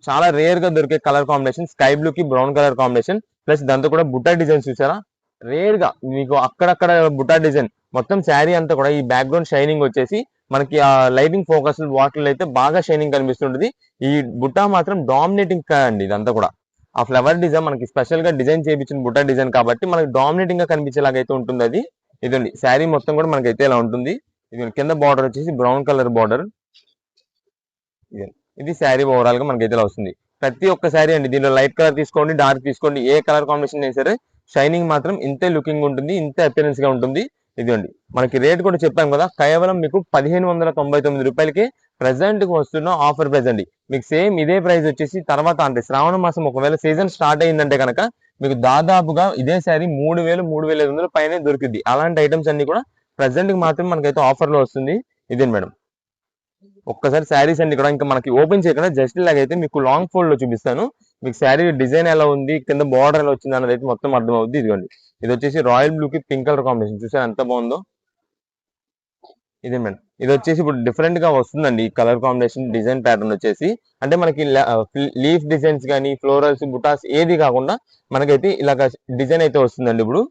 చాలా రేర్ గా దొరికే కలర్ కాంబినేషన్, స్కై బ్లూ కి బ్రౌన్ కలర్ కాంబినేషన్. ప్లస్ దాంతో కూడా బుట్టా డిజైన్స్ చూసారా, రేర్ గా మీకు అక్కడక్కడ బుట్టా డిజైన్. మొత్తం శారీ అంతా కూడా ఈ బ్యాక్గ్రౌండ్ షైనింగ్ వచ్చేసి మనకి ఆ లైటింగ్ ఫోకస్ వాటర్ అయితే బాగా షైనింగ్ కనిపిస్తుంటది. ఈ బుట్టా మాత్రం డామినేటింగ్ అండి. ఇదంతా కూడా ఆ ఫ్లవర్ డిజైన్ మనకి స్పెషల్ గా డిజైన్ చేయించిన బుట్టా డిజైన్ కాబట్టి మనకి డామినేటింగ్ గా కనిపించేలాగా అయితే ఉంటుంది అది. ఇదండి శారీ మొత్తం కూడా మనకైతే ఇలా ఉంటుంది. ఇది కింద బార్డర్ వచ్చేసి బ్రౌన్ కలర్ బార్డర్. ఇది శారీ ఓవరాల్ గా మనకైతే ఇలా వస్తుంది. ప్రతి ఒక్క శారీ అండి, దీనిలో లైట్ కలర్ తీసుకోండి, డార్క్ తీసుకోండి, ఏ కలర్ కాంబినేషన్ అయినా సరే షైనింగ్ మాత్రం ఇంతే లుకింగ్ ఉంటుంది, ఇంతే అపియరెన్స్ గా ఉంటుంది. ఇదండి. మనకి రేట్ కూడా చెప్పాం కదా, కేవలం మీకు 1599 రూపాయలకి ప్రెసెంట్ కి వస్తున్న ఆఫర్ ప్రైస్ అండి. మీకు సేమ్ ఇదే ప్రైస్ వచ్చేసి తర్వాత అంటే శ్రావణ మాసం ఒకవేళ సీజన్ స్టార్ట్ అయిందంటే కనుక మీకు దాదాపుగా ఇదే శారీ 3000 3500 పైన దొరికింది. అలాంటి ఐటమ్స్ అన్ని కూడా ప్రెసెంట్ కి మాత్రం మనకైతే ఆఫర్ లో వస్తుంది. ఇదే మేడం. ఒక్కసారి శారీస్ అన్ని కూడా ఇంకా మనకి ఓపెన్ చేయకుండా జస్ట్ ఇలాగైతే మీకు లాంగ్ ఫోల్డ్ లో చూపిస్తాను. మీకు శారీ డిజైన్ ఎలా ఉంది, కింద బార్డర్ ఎలా వచ్చింది అన్నది అయితే మొత్తం అర్థం అవుద్ది. ఇదిగోండి, ఇది వచ్చేసి రాయల్ బ్లూ కి పింక్ కలర్ కాంబినేషన్, చూసారు ఎంత బాగుందో. ఇదే మేడం, ఇది వచ్చేసి ఇప్పుడు డిఫరెంట్ గా వస్తుందండి ఈ కలర్ కాంబినేషన్ డిజైన్ ప్యాటర్న్ వచ్చేసి. అంటే మనకి లీఫ్ డిజైన్స్ కానీ ఫ్లోరల్స్ బుటాస్ ఏది కాకుండా మనకైతే ఇలాగ డిజైన్ అయితే వస్తుందండి ఇప్పుడు.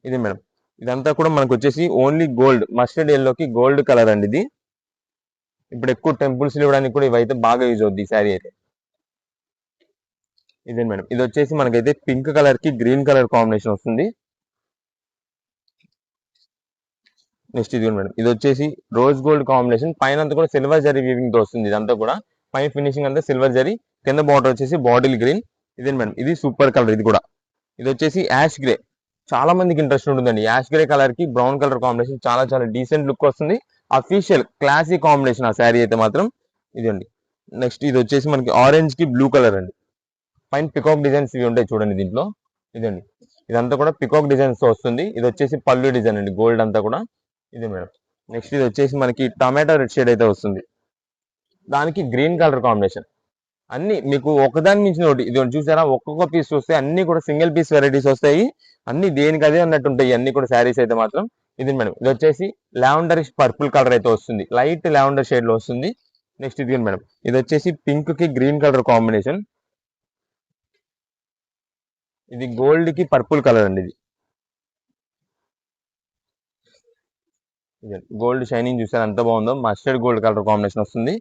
ఇది మేడం, ఇదంతా కూడా మనకు వచ్చేసి ఓన్లీ గోల్డ్ మస్టర్డ్ ఎల్లోకి గోల్డ్ కలర్ అండి ఇది. ఇప్పుడు ఎక్కువ టెంపుల్స్ ఇవ్వడానికి కూడా ఇవైతే బాగా యూజ్ అవుద్ది ఈ శారీ అయితే. ఇదే మేడం, ఇది వచ్చేసి మనకైతే పింక్ కలర్ కి గ్రీన్ కలర్ కాంబినేషన్ వస్తుంది. నెక్స్ట్ ఇది మేడం, ఇది వచ్చేసి రోజ్ గోల్డ్ కాంబినేషన్, పైన అంతా కూడా సిల్వర్ జరీ వీవింగ్ తో వస్తుంది. ఇదంతా కూడా పైన ఫినిషింగ్ అంతా సిల్వర్ జరీ, కింద బార్డర్ వచ్చేసి బాటిల్ గ్రీన్. ఇదే మేడం, ఇది సూపర్ కలర్ ఇది కూడా. ఇది వచ్చేసి యాష్ గ్రే, చాలా మందికి ఇంట్రెస్ట్ ఉంటుందండి. యాష్ గ్రే కలర్ కి బ్రౌన్ కలర్ కాంబినేషన్ చాలా చాలా డీసెంట్ లుక్ వస్తుంది. అఫీషియల్ క్లాసీ కాంబినేషన్ ఆ శారీ అయితే మాత్రం. ఇదండి, నెక్స్ట్ ఇది వచ్చేసి మనకి ఆరెంజ్ కి బ్లూ కలర్ అండి. పైన పికాక్ డిజైన్స్ ఇవి ఉంటాయి చూడండి దీంట్లో. ఇదండి, ఇదంతా కూడా పికాక్ డిజైన్స్ తో వస్తుంది. ఇది వచ్చేసి పళ్ళు డిజైన్ అండి, గోల్డ్ అంతా కూడా. ఇది మేడం, నెక్స్ట్ ఇది వచ్చేసి మనకి టమాటో రెడ్ షేడ్ అయితే వస్తుంది, దానికి గ్రీన్ కలర్ కాంబినేషన్. అన్ని మీకు ఒకదాని మించిన ఒకటి. ఇది చూసారా, ఒక్కొక్క పీస్ వస్తాయి, అన్ని కూడా సింగిల్ పీస్ వెరైటీస్ వస్తాయి. అన్ని దేనికి అదే అన్నట్టు ఉంటాయి అన్ని కూడా శారీస్ అయితే మాత్రం. ఇది మేడం, ఇది వచ్చేసి లావెండర్ పర్పుల్ కలర్ అయితే వస్తుంది, లైట్ లావెండర్ షేడ్ లో వస్తుంది. నెక్స్ట్ ఇది మేడం, ఇది వచ్చేసి పింక్ కి గ్రీన్ కలర్ కాంబినేషన్, ఇది గోల్డ్ కి పర్పుల్ కలర్ అండి. ఇది గోల్డ్ షైనింగ్ చూసారు ఎంత బాగుందో, మస్టర్డ్ గోల్డ్ కలర్ కాంబినేషన్ వస్తుంది.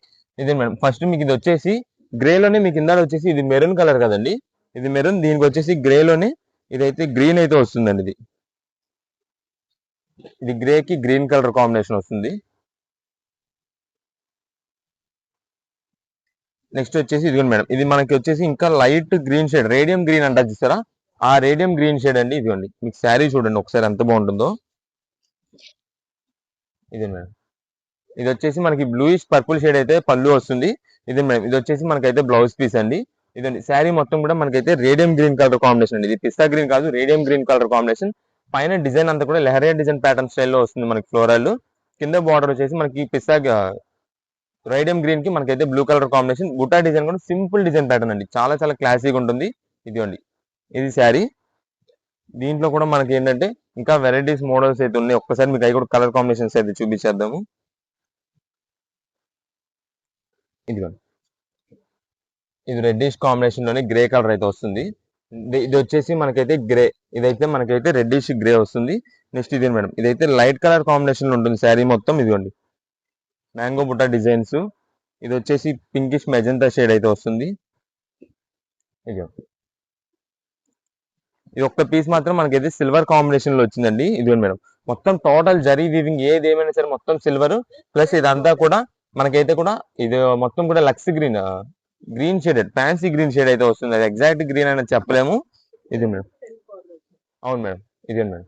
ఇది మేడం, ఫస్ట్ మీకు ఇది వచ్చేసి గ్రే లోనే, మీకు ఇందాక వచ్చేసి ఇది మెరూన్ కలర్ కదండి, ఇది మెరూన్, దీనికి వచ్చేసి గ్రే లోనే ఇదైతే గ్రీన్ అయితే వస్తుందండి. ఇది ఇది గ్రే కి గ్రీన్ కలర్ కాంబినేషన్ వస్తుంది. నెక్స్ట్ వచ్చేసి ఇదిగోండి మేడం, ఇది మనకి వచ్చేసి ఇంకా light green shade, radium green అంటారు చూసారా, ఆ రేడియం గ్రీన్ షేడ్ అండి. ఇదిగోండి, మీకు శారీ చూడండి ఒకసారి ఎంత బాగుంటుందో. ఇది మేడం, ఇది వచ్చేసి మనకి బ్లూయిష్ పర్పుల్ షేడ్ అయితే పళ్ళు వస్తుంది. ఇది మేడం, ఇది వచ్చేసి మనకైతే బ్లౌజ్ పీస్ అండి. ఇదండి, శారీ మొత్తం కూడా మనకైతే రేడియం గ్రీన్ కలర్ కాంబినేషన్ అండి. ఇది పిస్తా గ్రీన్ కాదు, రేడియం గ్రీన్ కలర్ కాంబినేషన్. పైన డిజైన్ అంతా కూడా లెహరియా డిజైన్ ప్యాటర్న్ స్టైల్లో వస్తుంది మనకి ఫ్లోరల్. కింద బార్డర్ వచ్చేసి మనకి పిస్తా రేడియం గ్రీన్ కి మనకైతే blue colour combination. Buta design కూడా సింపుల్ డిజైన్ ప్యాటర్న్ అండి, చాలా చాలా క్లాసీగా ఉంటుంది. ఇదిగోండి, ఇది శారీ. దీంట్లో కూడా మనకి ఏంటంటే ఇంకా వెరైటీస్ మోడల్స్ అయితే ఉన్నాయి. ఒక్కసారి మీకు అవి కూడా కలర్ కాంబినేషన్స్ అయితే చూపించేద్దాము. ఇదిగోండి, ఇది రెడ్డిష్ కాంబినేషన్ లోనే గ్రే కలర్ అయితే వస్తుంది. ఇది వచ్చేసి మనకైతే గ్రే, ఇదైతే మనకైతే రెడ్డిష్ గ్రే వస్తుంది. నెక్స్ట్ ఇది మేడం, ఇదైతే లైట్ కలర్ కాంబినేషన్ లో ఉంటుంది శారీ మొత్తం. ఇదిగోండి, మ్యాంగో బుట్ట డిజైన్స్. ఇది వచ్చేసి పింకిష్ మెజంతా షేడ్ అయితే వస్తుంది. ఇది ఇది ఒక్క పీస్ మాత్రం మనకైతే సిల్వర్ కాంబినేషన్ లో వచ్చిందండి. ఇదిగోండి మేడం, మొత్తం టోటల్ జరీ వీవింగ్ ఏది ఏమైనా సరే మొత్తం సిల్వర్, ప్లస్ ఇదంతా కూడా మనకైతే కూడా ఇది మొత్తం కూడా lux green, green shaded fancy green shade అయితే వస్తుంది. అది ఎగ్జాక్ట్ గ్రీన్ అనేది చెప్పలేము. ఇది మేడం, అవును మేడం, ఇదే మేడం.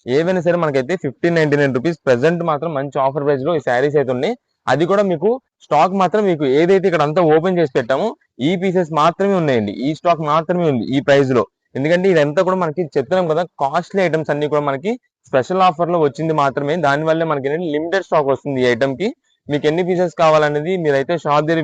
ఏవైనా సరే మనకైతే 1599 రూపీస్ ప్రెసెంట్ మాత్రం మంచి ఆఫర్ ప్రైస్ లో ఈ శారీస్ అయితే ఉన్నాయి. అది కూడా మీకు స్టాక్ మాత్రం మీకు ఏదైతే ఇక్కడ అంతా ఓపెన్ చేసి పెట్టామో ఈ పీసెస్ మాత్రమే ఉన్నాయండి, ఈ స్టాక్ మాత్రమే ఉంది ఈ ప్రైస్ లో. ఎందుకంటే ఇదంతా కూడా మనకి చెప్తున్నాం కదా, కాస్ట్లీ ఐటమ్స్ అన్ని కూడా మనకి స్పెషల్ ఆఫర్ లో వచ్చింది మాత్రమే. దానివల్ల మనకి లిమిటెడ్ స్టాక్ వస్తుంది ఈ ఐటమ్ కి. మీకు ఎన్ని పీసెస్ కావాలనేది మీరైతే షాప్ దగ్గర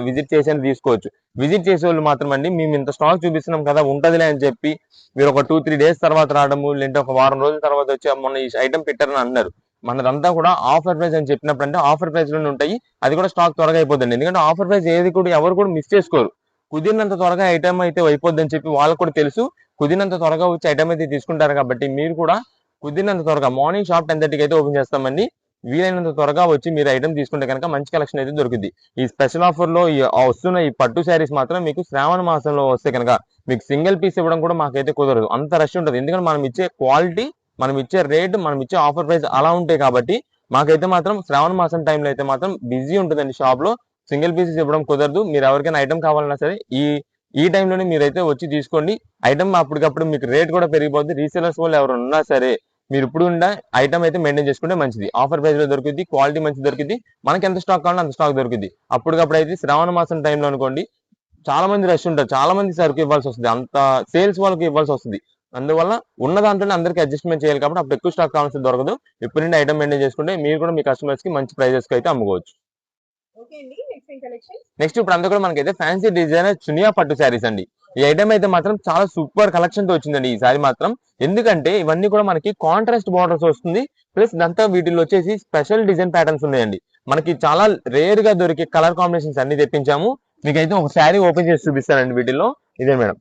విజిట్ చేసి తీసుకోవచ్చు. విజిట్ చేసే వాళ్ళు మాత్రం అండి, మేము ఇంత స్టాక్ చూపిస్తున్నాం కదా ఉంటదిలే అని చెప్పి మీరు ఒక 2-3 డేస్ తర్వాత రావడము, లేదంటే ఒక వారం రోజుల తర్వాత వచ్చి మొన్న ఈ ఐటమ్ పెట్టారని అన్నారు. మనదంతా కూడా ఆఫర్ ప్రైస్ అని చెప్పినప్పుడు అంటే ఆఫర్ ప్రైస్ లోనే ఉంటాయి. అది కూడా స్టాక్ త్వరగా అయిపోతుంది. ఎందుకంటే ఆఫర్ ప్రైస్ ఏది కూడా ఎవరు కూడా మిస్ చేసుకోరు. కుదిరినంత త్వరగా ఐటమ్ అయితే అయిపోద్ది అని చెప్పి వాళ్ళకు కూడా తెలుసు. కుదిరినంత త్వరగా వచ్చి ఐటమ్ అయితే తీసుకుంటారు. కాబట్టి మీరు కూడా కుదిరినంత త్వరగా మార్నింగ్ షాప్ 10:30కి అయితే ఓపెన్ చేస్తామండి. వీలైనంత త్వరగా వచ్చి మీరు ఐటమ్ తీసుకుంటే కనుక మంచి కలెక్షన్ అయితే దొరుకుతుంది. ఈ స్పెషల్ ఆఫర్ లో వస్తున్న ఈ పట్టు శారీస్ మాత్రం మీకు శ్రావణ మాసంలో వస్తే కనుక మీకు సింగిల్ పీస్ ఇవ్వడం కూడా మాకైతే కుదరదు, అంత రష్ ఉంటుంది. ఎందుకంటే మనం ఇచ్చే క్వాలిటీ, మనం ఇచ్చే రేట్, మనం ఇచ్చే ఆఫర్ ప్రైస్ అలా ఉంటాయి. కాబట్టి మాకైతే మాత్రం శ్రావణ మాసం టైంలో అయితే మాత్రం బిజీ ఉంటుందండి షాప్ లో. సింగిల్ పీసెస్ ఇవ్వడం కుదరదు. మీరు ఎవరికైనా ఐటమ్ కావాలన్నా సరే ఈ టైంలోనే మీరైతే వచ్చి తీసుకోండి. ఐటమ్ అప్పటికప్పుడు మీకు రేట్ కూడా పెరిగిపోద్ది. రీసేలర్స్ వాళ్ళు ఎవరు ఉన్నా సరే మీరు ఇప్పుడు ఉన్న ఐటమ్ అయితే మెయింటైన్ చేసుకుంటే మంచిది. ఆఫర్ ప్రైస్ లో దొరుకుతుంది, క్వాలిటీ మంచి దొరుకుతుంది. మనకి ఎంత స్టాక్ కావాలో అంత స్టాక్ దొరుకుతుంది. అప్పటికప్పుడు అయితే శ్రావణ మాసం టైంలో అనుకోండి, చాలా మంది రష్ ఉంటారు, చాలా మంది సరుకు ఇవ్వాల్సి వస్తుంది, అంత సేల్స్ వాళ్ళకి ఇవ్వాల్సి వస్తుంది. అందువల్ల ఉన్న దాంట్లోనే అందరికి అడ్జస్ట్మెంట్ చేయాలి. కాబట్టి అప్పుడు ఎక్కువ స్టాక్ కావాల్సి దొరకదు. ఇప్పుడు నుండి ఐటమ్ మెయింటైన్ చేసుకుంటే మీరు కూడా మీ కస్టమర్స్ కి మంచి ప్రైజెస్ కి అయితే అమ్ముకోవచ్చు. ఓకే అండి. నెక్స్ట్ ఇప్పుడు అంతా కూడా మనకైతే ఫ్యాన్సీ డిజైనర్ చునియా పట్టు శారీస్ అండి. ఈ ఐటమ్ అయితే మాత్రం చాలా సూపర్ కలెక్షన్ తో వచ్చిందండి ఈ సారీ మాత్రం. ఎందుకంటే ఇవన్నీ కూడా మనకి కాంట్రాస్ట్ బార్డర్స్ వస్తుంది, ప్లస్ ఇదంతా వీటిలో వచ్చేసి స్పెషల్ డిజైన్ ప్యాటర్న్స్ ఉన్నాయండి. మనకి చాలా రేర్ గా దొరికే కలర్ కాంబినేషన్స్ అన్ని తెప్పించాము. మీకైతే ఒక శారీ ఓపెన్ చేసి చూపిస్తానండి వీటిలో. ఇదే మేడం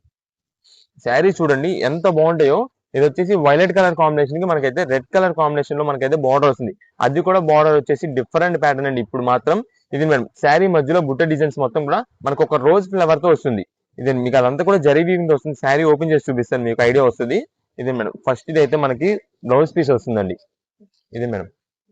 శారీ చూడండి ఎంత బాగుంటాయో. ఇది వచ్చేసి వైలెట్ కలర్ కాంబినేషన్ కి మనకైతే రెడ్ కలర్ కాంబినేషన్ లో మనకైతే బార్డర్ వస్తుంది. అది కూడా బార్డర్ వచ్చేసి డిఫరెంట్ ప్యాటర్న్ అండి. ఇప్పుడు మాత్రం ఇది మేడం శారీ మధ్యలో బుట్ట డిజైన్స్ మొత్తం కూడా మనకు ఒక రోజ్ ఫ్లవర్ తో వస్తుంది. ఇది మీకు అదంతా కూడా జరీ వీవింగ్ వస్తుంది. శారీ ఓపెన్ చేసి చూపిస్తాను, మీకు ఐడియా వస్తుంది. ఇది మేడం ఫస్ట్ ఇది అయితే మనకి బ్లౌజ్ పీస్ వస్తుందండి. ఇది మేడం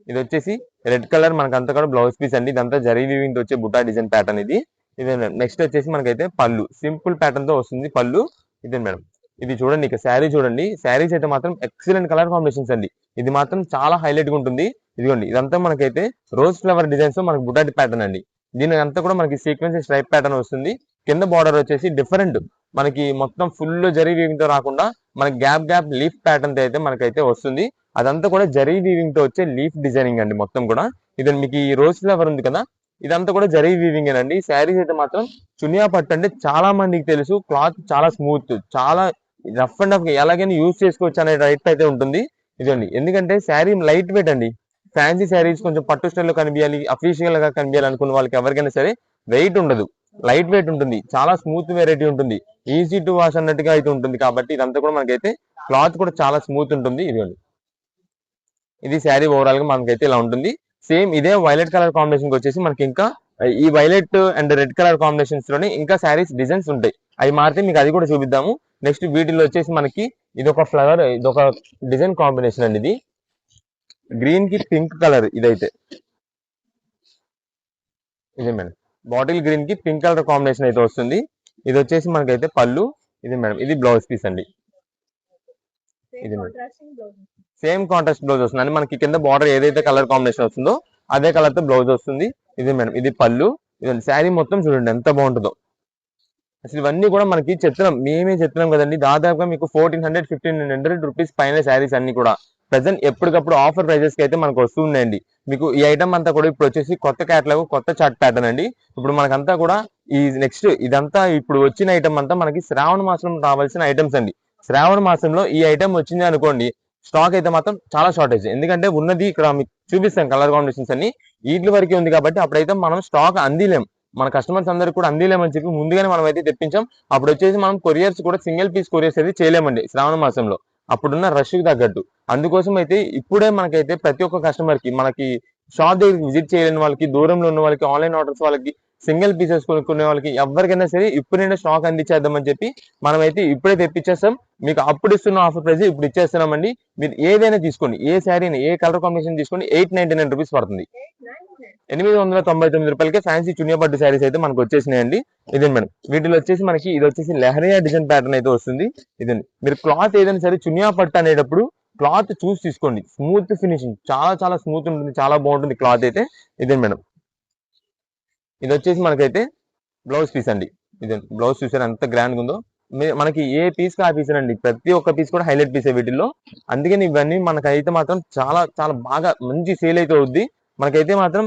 ఇది వచ్చేసి రెడ్ కలర్ మనకంతా కూడా బ్లౌజ్ పీస్ అండి. ఇదంతా జరీ వీవింగ్ తో వచ్చే బుట్టా డిజైన్ ప్యాటర్న్ ఇది. ఇదే మేడం నెక్స్ట్ వచ్చేసి మనకైతే పళ్ళు సింపుల్ ప్యాటర్న్ తో వస్తుంది పళ్ళు. ఇదే మేడం ఇది చూడండి, ఇక శారీ చూడండి. శారీస్ అయితే మాత్రం ఎక్సలెంట్ కలర్ కాంబినేషన్స్ అండి. ఇది మాత్రం చాలా హైలైట్ గా ఉంటుంది. ఇదిగోండి ఇదంతా మనకైతే రోజ్ ఫ్లవర్ డిజైన్స్ తో మనకి బుటాటి ప్యాటర్న్ అండి. దీని అంతా కూడా మనకి సీక్వెన్స్ స్ట్రైప్ ప్యాటర్న్ వస్తుంది. కింద బార్డర్ వచ్చేసి డిఫరెంట్ మనకి మొత్తం ఫుల్ జరీ వీవింగ్ తో రాకుండా మనకి గ్యాప్ గ్యాప్ లీఫ్ ప్యాటర్న్ తో అయితే మనకైతే వస్తుంది. అదంతా కూడా జరీ వీవింగ్ తో వచ్చే లీఫ్ డిజైనింగ్ అండి మొత్తం కూడా. ఇది మీకు ఈ రోజ్ ఫ్లవర్ ఉంది కదా, ఇదంతా కూడా జరీ వీవింగ్ అండి. శారీస్ అయితే మాత్రం చునియా పట్టు అంటే చాలా మందికి తెలుసు, క్లాత్ చాలా స్మూత్, చాలా రఫ్ అండ్ రఫ్ ఎలాగైనా యూజ్ చేసుకోవచ్చు అనే రైట్ అయితే ఉంటుంది. ఇదండి ఎందుకంటే శారీ లైట్ వెయిట్ అండి. ఫ్యాన్సీ శారీస్ కొంచెం పట్టు స్టైల్లో కనిపించాలి, అఫీషియల్ గా కనిపించాలి అనుకున్న వాళ్ళకి ఎవరికైనా సరే వెయిట్ ఉండదు, లైట్ వెయిట్ ఉంటుంది, చాలా స్మూత్ వెరైటీ ఉంటుంది, ఈజీ టు వాష్ అన్నట్టుగా అయితే ఉంటుంది. కాబట్టి ఇదంతా కూడా మనకైతే క్లాత్ కూడా చాలా స్మూత్ ఉంటుంది. ఇదిగోండి ఇది శారీ ఓవరాల్ గా మనకైతే ఇలా ఉంటుంది. సేమ్ ఇదే వైలెట్ కలర్ కాంబినేషన్ వచ్చేసి మనకి ఇంకా ఈ violet and red colour combinations లోనే ఇంకా శారీస్ డిజైన్స్ ఉంటాయి. అవి మారితే మీకు అది కూడా చూపిద్దాము. నెక్స్ట్ వీటిలో వచ్చేసి మనకి ఇది ఒక ఫ్లవర్, ఇది ఒక డిజైన్ కాంబినేషన్ అండి. ఇది గ్రీన్ కి పింక్ కలర్, ఇదైతే ఇదే మేడం బాటిల్ గ్రీన్ కి పింక్ కలర్ కాంబినేషన్ అయితే వస్తుంది. ఇది వచ్చేసి మనకైతే పళ్ళు. ఇది మేడం ఇది బ్లౌజ్ పీస్ అండి. ఇది మేడం సేమ్ కాంట్రాస్ట్ బ్లౌజ్ వస్తుంది అంటే మనకి కింద బార్డర్ ఏదైతే కలర్ కాంబినేషన్ వస్తుందో అదే కలర్ తో బ్లౌజ్ వస్తుంది. ఇది మేడం ఇది పళ్ళు. ఇది శారీ మొత్తం చూడండి ఎంత బాగుంటుందో. అసలు ఇవన్నీ కూడా మనకి చెప్తున్నాం, మేమే చెప్తున్నాం కదండి. దాదాపుగా మీకు 1400-1500 రూపీస్ పైన శారీస్ అన్ని కూడా ప్రెసెంట్ ఎప్పటికప్పుడు ఆఫర్ ప్రైజెస్ కి అయితే మనకు వస్తున్నాయండి. మీకు ఈ ఐటమ్ అంతా కూడా ఇప్పుడు వచ్చేసి కొత్త క్యాటలాగ్, కొత్త చార్ట్ ప్యాటర్న్ అండి. ఇప్పుడు మనకంతా కూడా ఈ నెక్స్ట్ ఇదంతా ఇప్పుడు వచ్చిన ఐటమ్ అంతా మనకి శ్రావణ మాసం రావాల్సిన ఐటమ్స్ అండి. శ్రావణ మాసంలో ఈ ఐటమ్ వచ్చింది అనుకోండి, స్టాక్ అయితే మాత్రం చాలా షార్టేజ్. ఎందుకంటే ఉన్నది ఇక్కడ మీకు చూపిస్తాం కలర్ కాంబినేషన్స్ అన్ని వీటి వరకే ఉంది కాబట్టి అప్పుడైతే మనం స్టాక్ అందిలేం, మన కస్టమర్స్ అందరికి కూడా అందిలేమని చెప్పి ముందుగానే మనం అయితే తెప్పించాం. అప్పుడు వచ్చేసి మనం కొరియర్స్ కూడా సింగిల్ పీస్ కొరియర్స్ అయితే చేయలేమండి శ్రావణ మాసంలో, అప్పుడున్న రష్ కి తగ్గట్టు. అందుకోసం అయితే ఇప్పుడే మనకైతే ప్రతి ఒక్క కస్టమర్ కి మనకి షాప్ దగ్గరికి విజిట్ చేయలేని వాళ్ళకి, దూరంలో ఉన్న వాళ్ళకి, ఆన్లైన్ ఆర్డర్స్ వాళ్ళకి, సింగిల్ పీసెస్ కొనుక్కునే వాళ్ళకి ఎవరికైనా సరే ఇప్పుడైనా స్టాక్ అందించేద్దామని చెప్పి మనమైతే ఇప్పుడే తెప్పించేస్తాం. మీకు అప్పుడు ఇస్తున్న ఆఫర్ ప్రైస్ ఇప్పుడు ఇచ్చేస్తున్నామండి. మీరు ఏదైనా తీసుకోండి, ఏ శారీని ఏ కలర్ కాంబినేషన్ తీసుకోండి 899 రూపీస్ పడుతుంది. 899 రూపాయలకే ఫ్యాన్సీ చునియా పట్టు శారీస్ అయితే మనకు వచ్చేసినాయండి. ఇదే మేడం వీటిలో వచ్చేసి మనకి ఇది వచ్చేసి లెహరియా డిజైన్ ప్యాటర్న్ అయితే వస్తుంది. ఇదండి మీరు క్లాత్ ఏదైనా సరే చునియా పట్టు అనేటప్పుడు క్లాత్ చూసి తీసుకోండి. స్మూత్ ఫినిషింగ్ చాలా చాలా స్మూత్ ఉంటుంది, చాలా బాగుంటుంది క్లాత్ అయితే. ఇదే మేడం ఇది వచ్చేసి మనకైతే బ్లౌజ్ పీస్ అండి. ఇది బ్లౌజ్ చూసారు ఎంత గ్రాండ్ గా ఉందో. మనకి ఏ పీస్ కి ఆ పీస్ అండి, ప్రతి ఒక్క పీస్ కూడా హైలైట్ పీస్ వీటిల్లో. అందుకని ఇవన్నీ మనకైతే మాత్రం చాలా చాలా బాగా మంచి సేల్ అయితే అవుద్ది. మనకైతే మాత్రం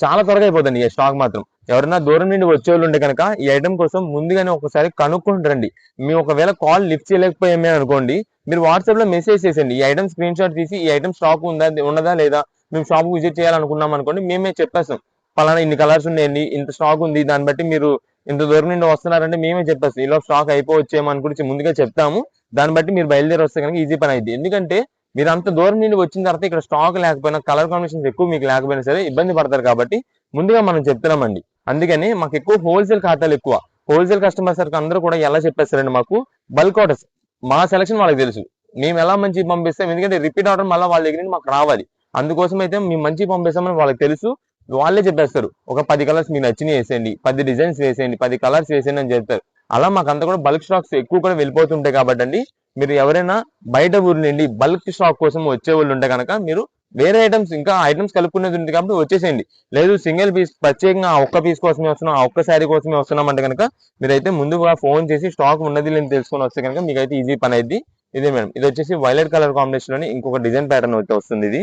చాలా త్వరగా అయిపోతుంది ఈ స్టాక్ మాత్రం. ఎవరైనా దూరం నుండి వచ్చేవాళ్ళు ఉంటే కనుక ఈ ఐటమ్ కోసం ముందుగానే ఒకసారి కనుక్కుంటారండి. మేము ఒకవేళ కాల్ లిఫ్ట్ చేయలేకపోయామే అనుకోండి, మీరు వాట్సాప్ లో మెసేజ్ చేసండి, ఈ ఐటమ్ స్క్రీన్ షాట్ తీసి ఈ ఐటమ్ స్టాక్ ఉన్నదా లేదా, మేము షాప్ విజిట్ చేయాలనుకున్నాం అనుకోండి, మేమే చెప్పేస్తాం పలానా ఇన్ని కలర్స్ ఉన్నాయండి, ఇంత స్టాక్ ఉంది, దాన్ని బట్టి మీరు ఇంత దూరం నుండి వస్తున్నారంటే మేమే చెప్పేస్తాం. ఇలా స్టాక్ అయిపోవచ్చేమో అని గురించి ముందుగా చెప్తాము. దాన్ని బట్టి మీరు బయలుదేరి వస్తే కనుక ఈజీ పని అయింది. ఎందుకంటే మీరు అంత దూరం నుండి వచ్చిన తర్వాత ఇక్కడ స్టాక్ లేకపోయినా, కలర్ కాంబినేషన్స్ ఎక్కువ మీకు లేకపోయినా సరే ఇబ్బంది పడతారు. కాబట్టి ముందుగా మనం చెప్తున్నామండి. అందుకని మాకు ఎక్కువ హోల్సేల్ ఖాతాలు ఎక్కువ. హోల్సేల్ కస్టమర్స్ అందరూ కూడా ఎలా చెప్పేస్తారండి, మాకు బల్క్ ఆర్డర్స్, మా సెలక్షన్ వాళ్ళకి తెలుసు, మేము ఎలా మంచి పంపిస్తాం. ఎందుకంటే రిపీట్ ఆర్డర్ మళ్ళీ వాళ్ళ దగ్గర మాకు రావాలి. అందుకోసం అయితే మేము మంచి పంపిస్తామని వాళ్ళకి తెలుసు. వాళ్ళే చెప్పేస్తారు ఒక 10 కలర్స్ మీకు నచ్చినవి వేసేయండి, 10 డిజైన్స్ వేసేయండి, 10 కలర్స్ వేసేయండి అని చెప్తారు. అలా మాకంతా కూడా బల్క్ స్టాక్స్ ఎక్కువ కూడా వెళ్ళిపోతుంటాయి. కాబట్టి అండి మీరు ఎవరైనా బయట ఊరు నుండి బల్క్ స్టాక్ కోసం వచ్చే వాళ్ళు ఉంటే కనుక మీరు వేరే ఐటమ్స్ ఇంకా ఐటమ్స్ కలుపుకునేది ఉంది కాబట్టి వచ్చేసేయండి. లేదు సింగిల్ పీస్ ప్రత్యేకంగా ఆ ఒక్క పీస్ కోసమే వస్తున్నాం, ఆ ఒక్క శారీ కోసమే వస్తున్నాం అంటే కనుక మీరైతే ముందుగా ఫోన్ చేసి స్టాక్ ఉన్నది లేని తెలుసుకొని వస్తే కనుక మీకైతే ఈజీ పని అయింది. ఇదే మేడం ఇది వచ్చేసి వైలెట్ కలర్ కాంబినేషన్ లోని ఇంకొక డిజైన్ ప్యాటర్న్ అయితే వస్తుంది.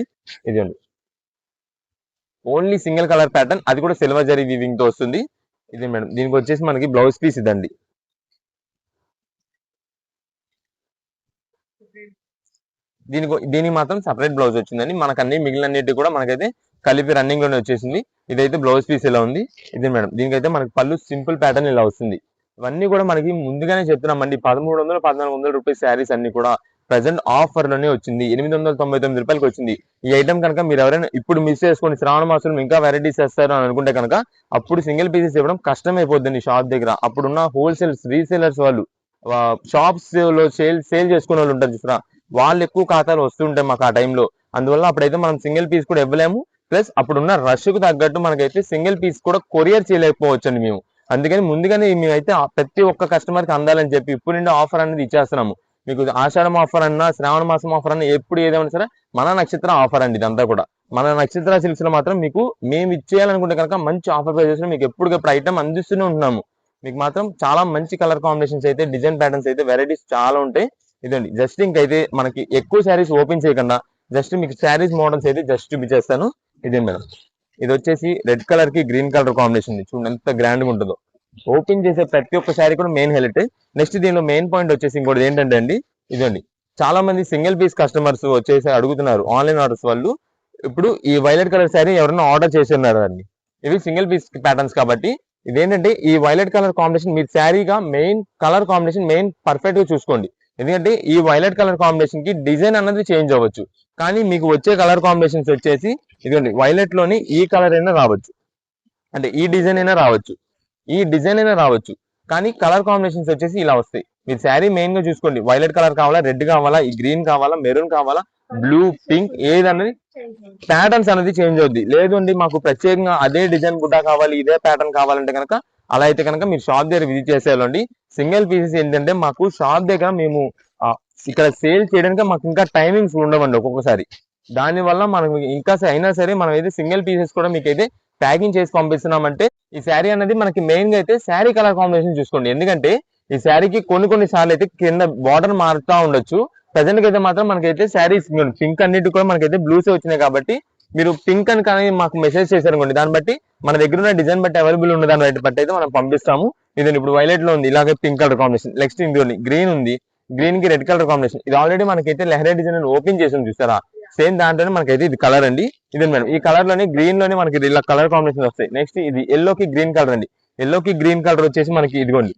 ఇది అండి ఓన్లీ సింగిల్ కలర్ ప్యాటర్న్, అది కూడా సిల్వర్ జరీ వీవింగ్ తో వస్తుంది. ఇది మేడం, దీనికి వచ్చేసి మనకి బ్లౌజ్ పీస్ ఇదండి. దీనికి మాత్రం సపరేట్ బ్లౌజ్ వచ్చిందండి. మనకు అన్ని మిగిలినన్నిటి కూడా మనకైతే కలిపి రన్నింగ్ లోనే వచ్చేసింది. ఇదైతే బ్లౌజ్ పీస్ ఇలా ఉంది. ఇది మేడం, దీనికైతే మనకి పళ్ళు సింపుల్ ప్యాటర్న్ ఇలా వస్తుంది. ఇవన్నీ కూడా మనకి ముందుగానే చెప్తున్నామండి, 1300 1400 రూపీస్ శారీస్ అన్ని కూడా ప్రెసెంట్ ఆఫర్ లోనే వచ్చింది. 899 రూపాయలకి వచ్చింది. ఈ ఐటమ్ కనుక మీరు ఎవరైనా ఇప్పుడు మిస్ చేసుకొని శ్రావణ మాసంలో ఇంకా వెరైటీస్ చేస్తారు అని అనుకుంటే కనుక అప్పుడు సింగిల్ పీసెస్ ఇవ్వడం కష్టం అయిపోద్దండి షాప్ దగ్గర. అప్పుడున్న హోల్సేల్స్ రీసేలర్స్ వాళ్ళు షాప్స్ లో సేల్ చేసుకునే వాళ్ళు ఉంటారు చూసారా, వాళ్ళు ఎక్కువ ఖాతాలు వస్తుంటాయి మాకు ఆ టైంలో. అందువల్ల అప్పుడైతే మనం సింగిల్ పీస్ కూడా ఇవ్వలేము. ప్లస్ అప్పుడున్న రష్ కు తగ్గట్టు మనకైతే సింగిల్ పీస్ కూడా కొరియర్ చేయలేకపోవచ్చు అండి మేము. అందుకని ముందుగానే మేమైతే ప్రతి ఒక్క కస్టమర్ కి అందాలని చెప్పి ఇప్పుడు నుండి ఆఫర్ అనేది ఇచ్చేస్తున్నాము. మీకు ఆషాఢం ఆఫర్ అన్నా, శ్రావణ మాసం ఆఫర్ అన్నా, ఎప్పుడు ఏదేమైనా సరే మన నక్షత్ర ఆఫర్ అండి ఇదంతా కూడా. మన నక్షత్ర సిల్క్స్ లో మాత్రం మీకు మేము ఇచ్చేయాలనుకుంటే కనుక మంచి ఆఫర్ ప్రైజెస్ లో మీకు ఎప్పటికప్పుడు ఐటమ్ అందిస్తూనే ఉంటున్నాము. మీకు మాత్రం చాలా మంచి కలర్ కాంబినేషన్స్ అయితే, డిజైన్ ప్యాటర్న్స్ అయితే, వెరైటీస్ చాలా ఉంటాయి. ఇదండి జస్ట్ ఇంకైతే మనకి ఎక్కువ శారీస్ ఓపెన్ చేయకుండా జస్ట్ మీకు శారీస్ మోడల్స్ అయితే జస్ట్ చూపించేస్తాను. ఇదే మేడం, ఇది వచ్చేసి రెడ్ కలర్ కి గ్రీన్ కలర్ కాంబినేషన్. చూడండి ఎంత గ్రాండ్ గా ఉంటుందో. ఓపెన్ చేసే ప్రతి ఒక్క శారీ కూడా మెయిన్ హైలైట్. నెక్స్ట్ దీనిలో మెయిన్ పాయింట్ వచ్చేసి ఇంకోటి ఏంటంటే అండి, ఇదండి చాలా మంది సింగిల్ పీస్ కస్టమర్స్ వచ్చేసి అడుగుతున్నారు ఆన్లైన్ ఆర్డర్స్ వాళ్ళు. ఇప్పుడు ఈ వైలెట్ కలర్ శారీ ఎవరైనా ఆర్డర్ చేసి ఉన్నారు అండి, ఇవి సింగిల్ పీస్ ప్యాటర్న్స్ కాబట్టి ఇదేంటంటే ఈ వైలెట్ కలర్ కాంబినేషన్ మీరు శారీగా main colour combination main perfect గా చూసుకోండి. ఎందుకంటే ఈ వైలెట్ కలర్ కాంబినేషన్ కి డిజైన్ అన్నది చేంజ్ అవ్వచ్చు, కానీ మీకు వచ్చే కలర్ కాంబినేషన్స్ వచ్చేసి ఇదిగోండి వైలెట్ లోని ఈ కలర్ అయినా రావచ్చు, అంటే ఈ డిజైన్ అయినా రావచ్చు, ఈ డిజైన్ అయినా రావచ్చు, కానీ కలర్ కాంబినేషన్స్ వచ్చేసి ఇలా వస్తాయి. మీరు శారీ మెయిన్ గా చూసుకోండి, వైలెట్ కలర్ కావాలా, రెడ్ కావాలా, ఈ గ్రీన్ కావాలా, మెరూన్ కావాలా, బ్లూ, పింక్, ఏదన్నది ప్యాటర్న్స్ అనేది చేంజ్ అవుద్ది. లేదు అండి మాకు ప్రత్యేకంగా అదే డిజైన్ బుట్ట కావాలి, ఇదే ప్యాటర్న్ కావాలంటే కనుక అలా అయితే కనుక మీరు షాప్ దగ్గర విజిట్ చేసేయాలండి. సింగిల్ పీసెస్ ఏంటంటే మాకు షాప్ దగ్గర మేము ఇక్కడ సేల్ చేయడానికి మాకు ఇంకా టైమింగ్స్ ఉండవండి ఒక్కొక్కసారి. దానివల్ల మనం ఇంకా అయినా సరే మనం అయితే సింగిల్ పీసెస్ కూడా మీకు అయితే ప్యాకింగ్ చేసి పంపిస్తున్నామంటే ఈ శారీ అనేది మనకి మెయిన్ గా అయితే శారీ కలర్ కాంబినేషన్ చూసుకోండి. ఎందుకంటే ఈ శారీకి కొన్ని సార్లు అయితే కింద బార్డర్ మారుతా ఉండొచ్చు. ప్రజెంట్ కి అయితే మాత్రం మనకైతే శారీస్ పింక్ అన్నిటి కూడా మనకైతే బ్లూసే వచ్చినాయి కాబట్టి మీరు పింక్ అని కానీ మాకు మెసేజ్ చేశారనుకోండి, దాన్ని బట్టి మన దగ్గర ఉన్న డిజైన్ బట్టి అవైలబుల్ ఉన్న దాన్ని బట్టి అయితే మనం పంపిస్తాము. ఇదండి ఇప్పుడు వైలెట్ లో ఉంది, ఇలాగే పింక్ కలర్ కాంబినేషన్. నెక్స్ట్ ఇందులో గ్రీన్ ఉంది, గ్రీన్ కి రెడ్ కలర్ కాంబినేషన్. ఇది ఆల్రెడీ మనకైతే లెహరే డిజైన్ ఓపెన్ చేసి చూసారా, సేమ్ దాంట్లోనే మనకైతే ఇది కలర్ అండి. ఇది మేడం, ఈ కలర్ లోనే గ్రీన్ లోనే మనకి ఇలా కలర్ కాంబినేషన్ వస్తాయి. నెక్స్ట్ ఇది ఎల్లోకి గ్రీన్ కలర్ అండి. ఎల్లోకి గ్రీన్ కలర్ వచ్చేసి మనకి ఇదిగోండి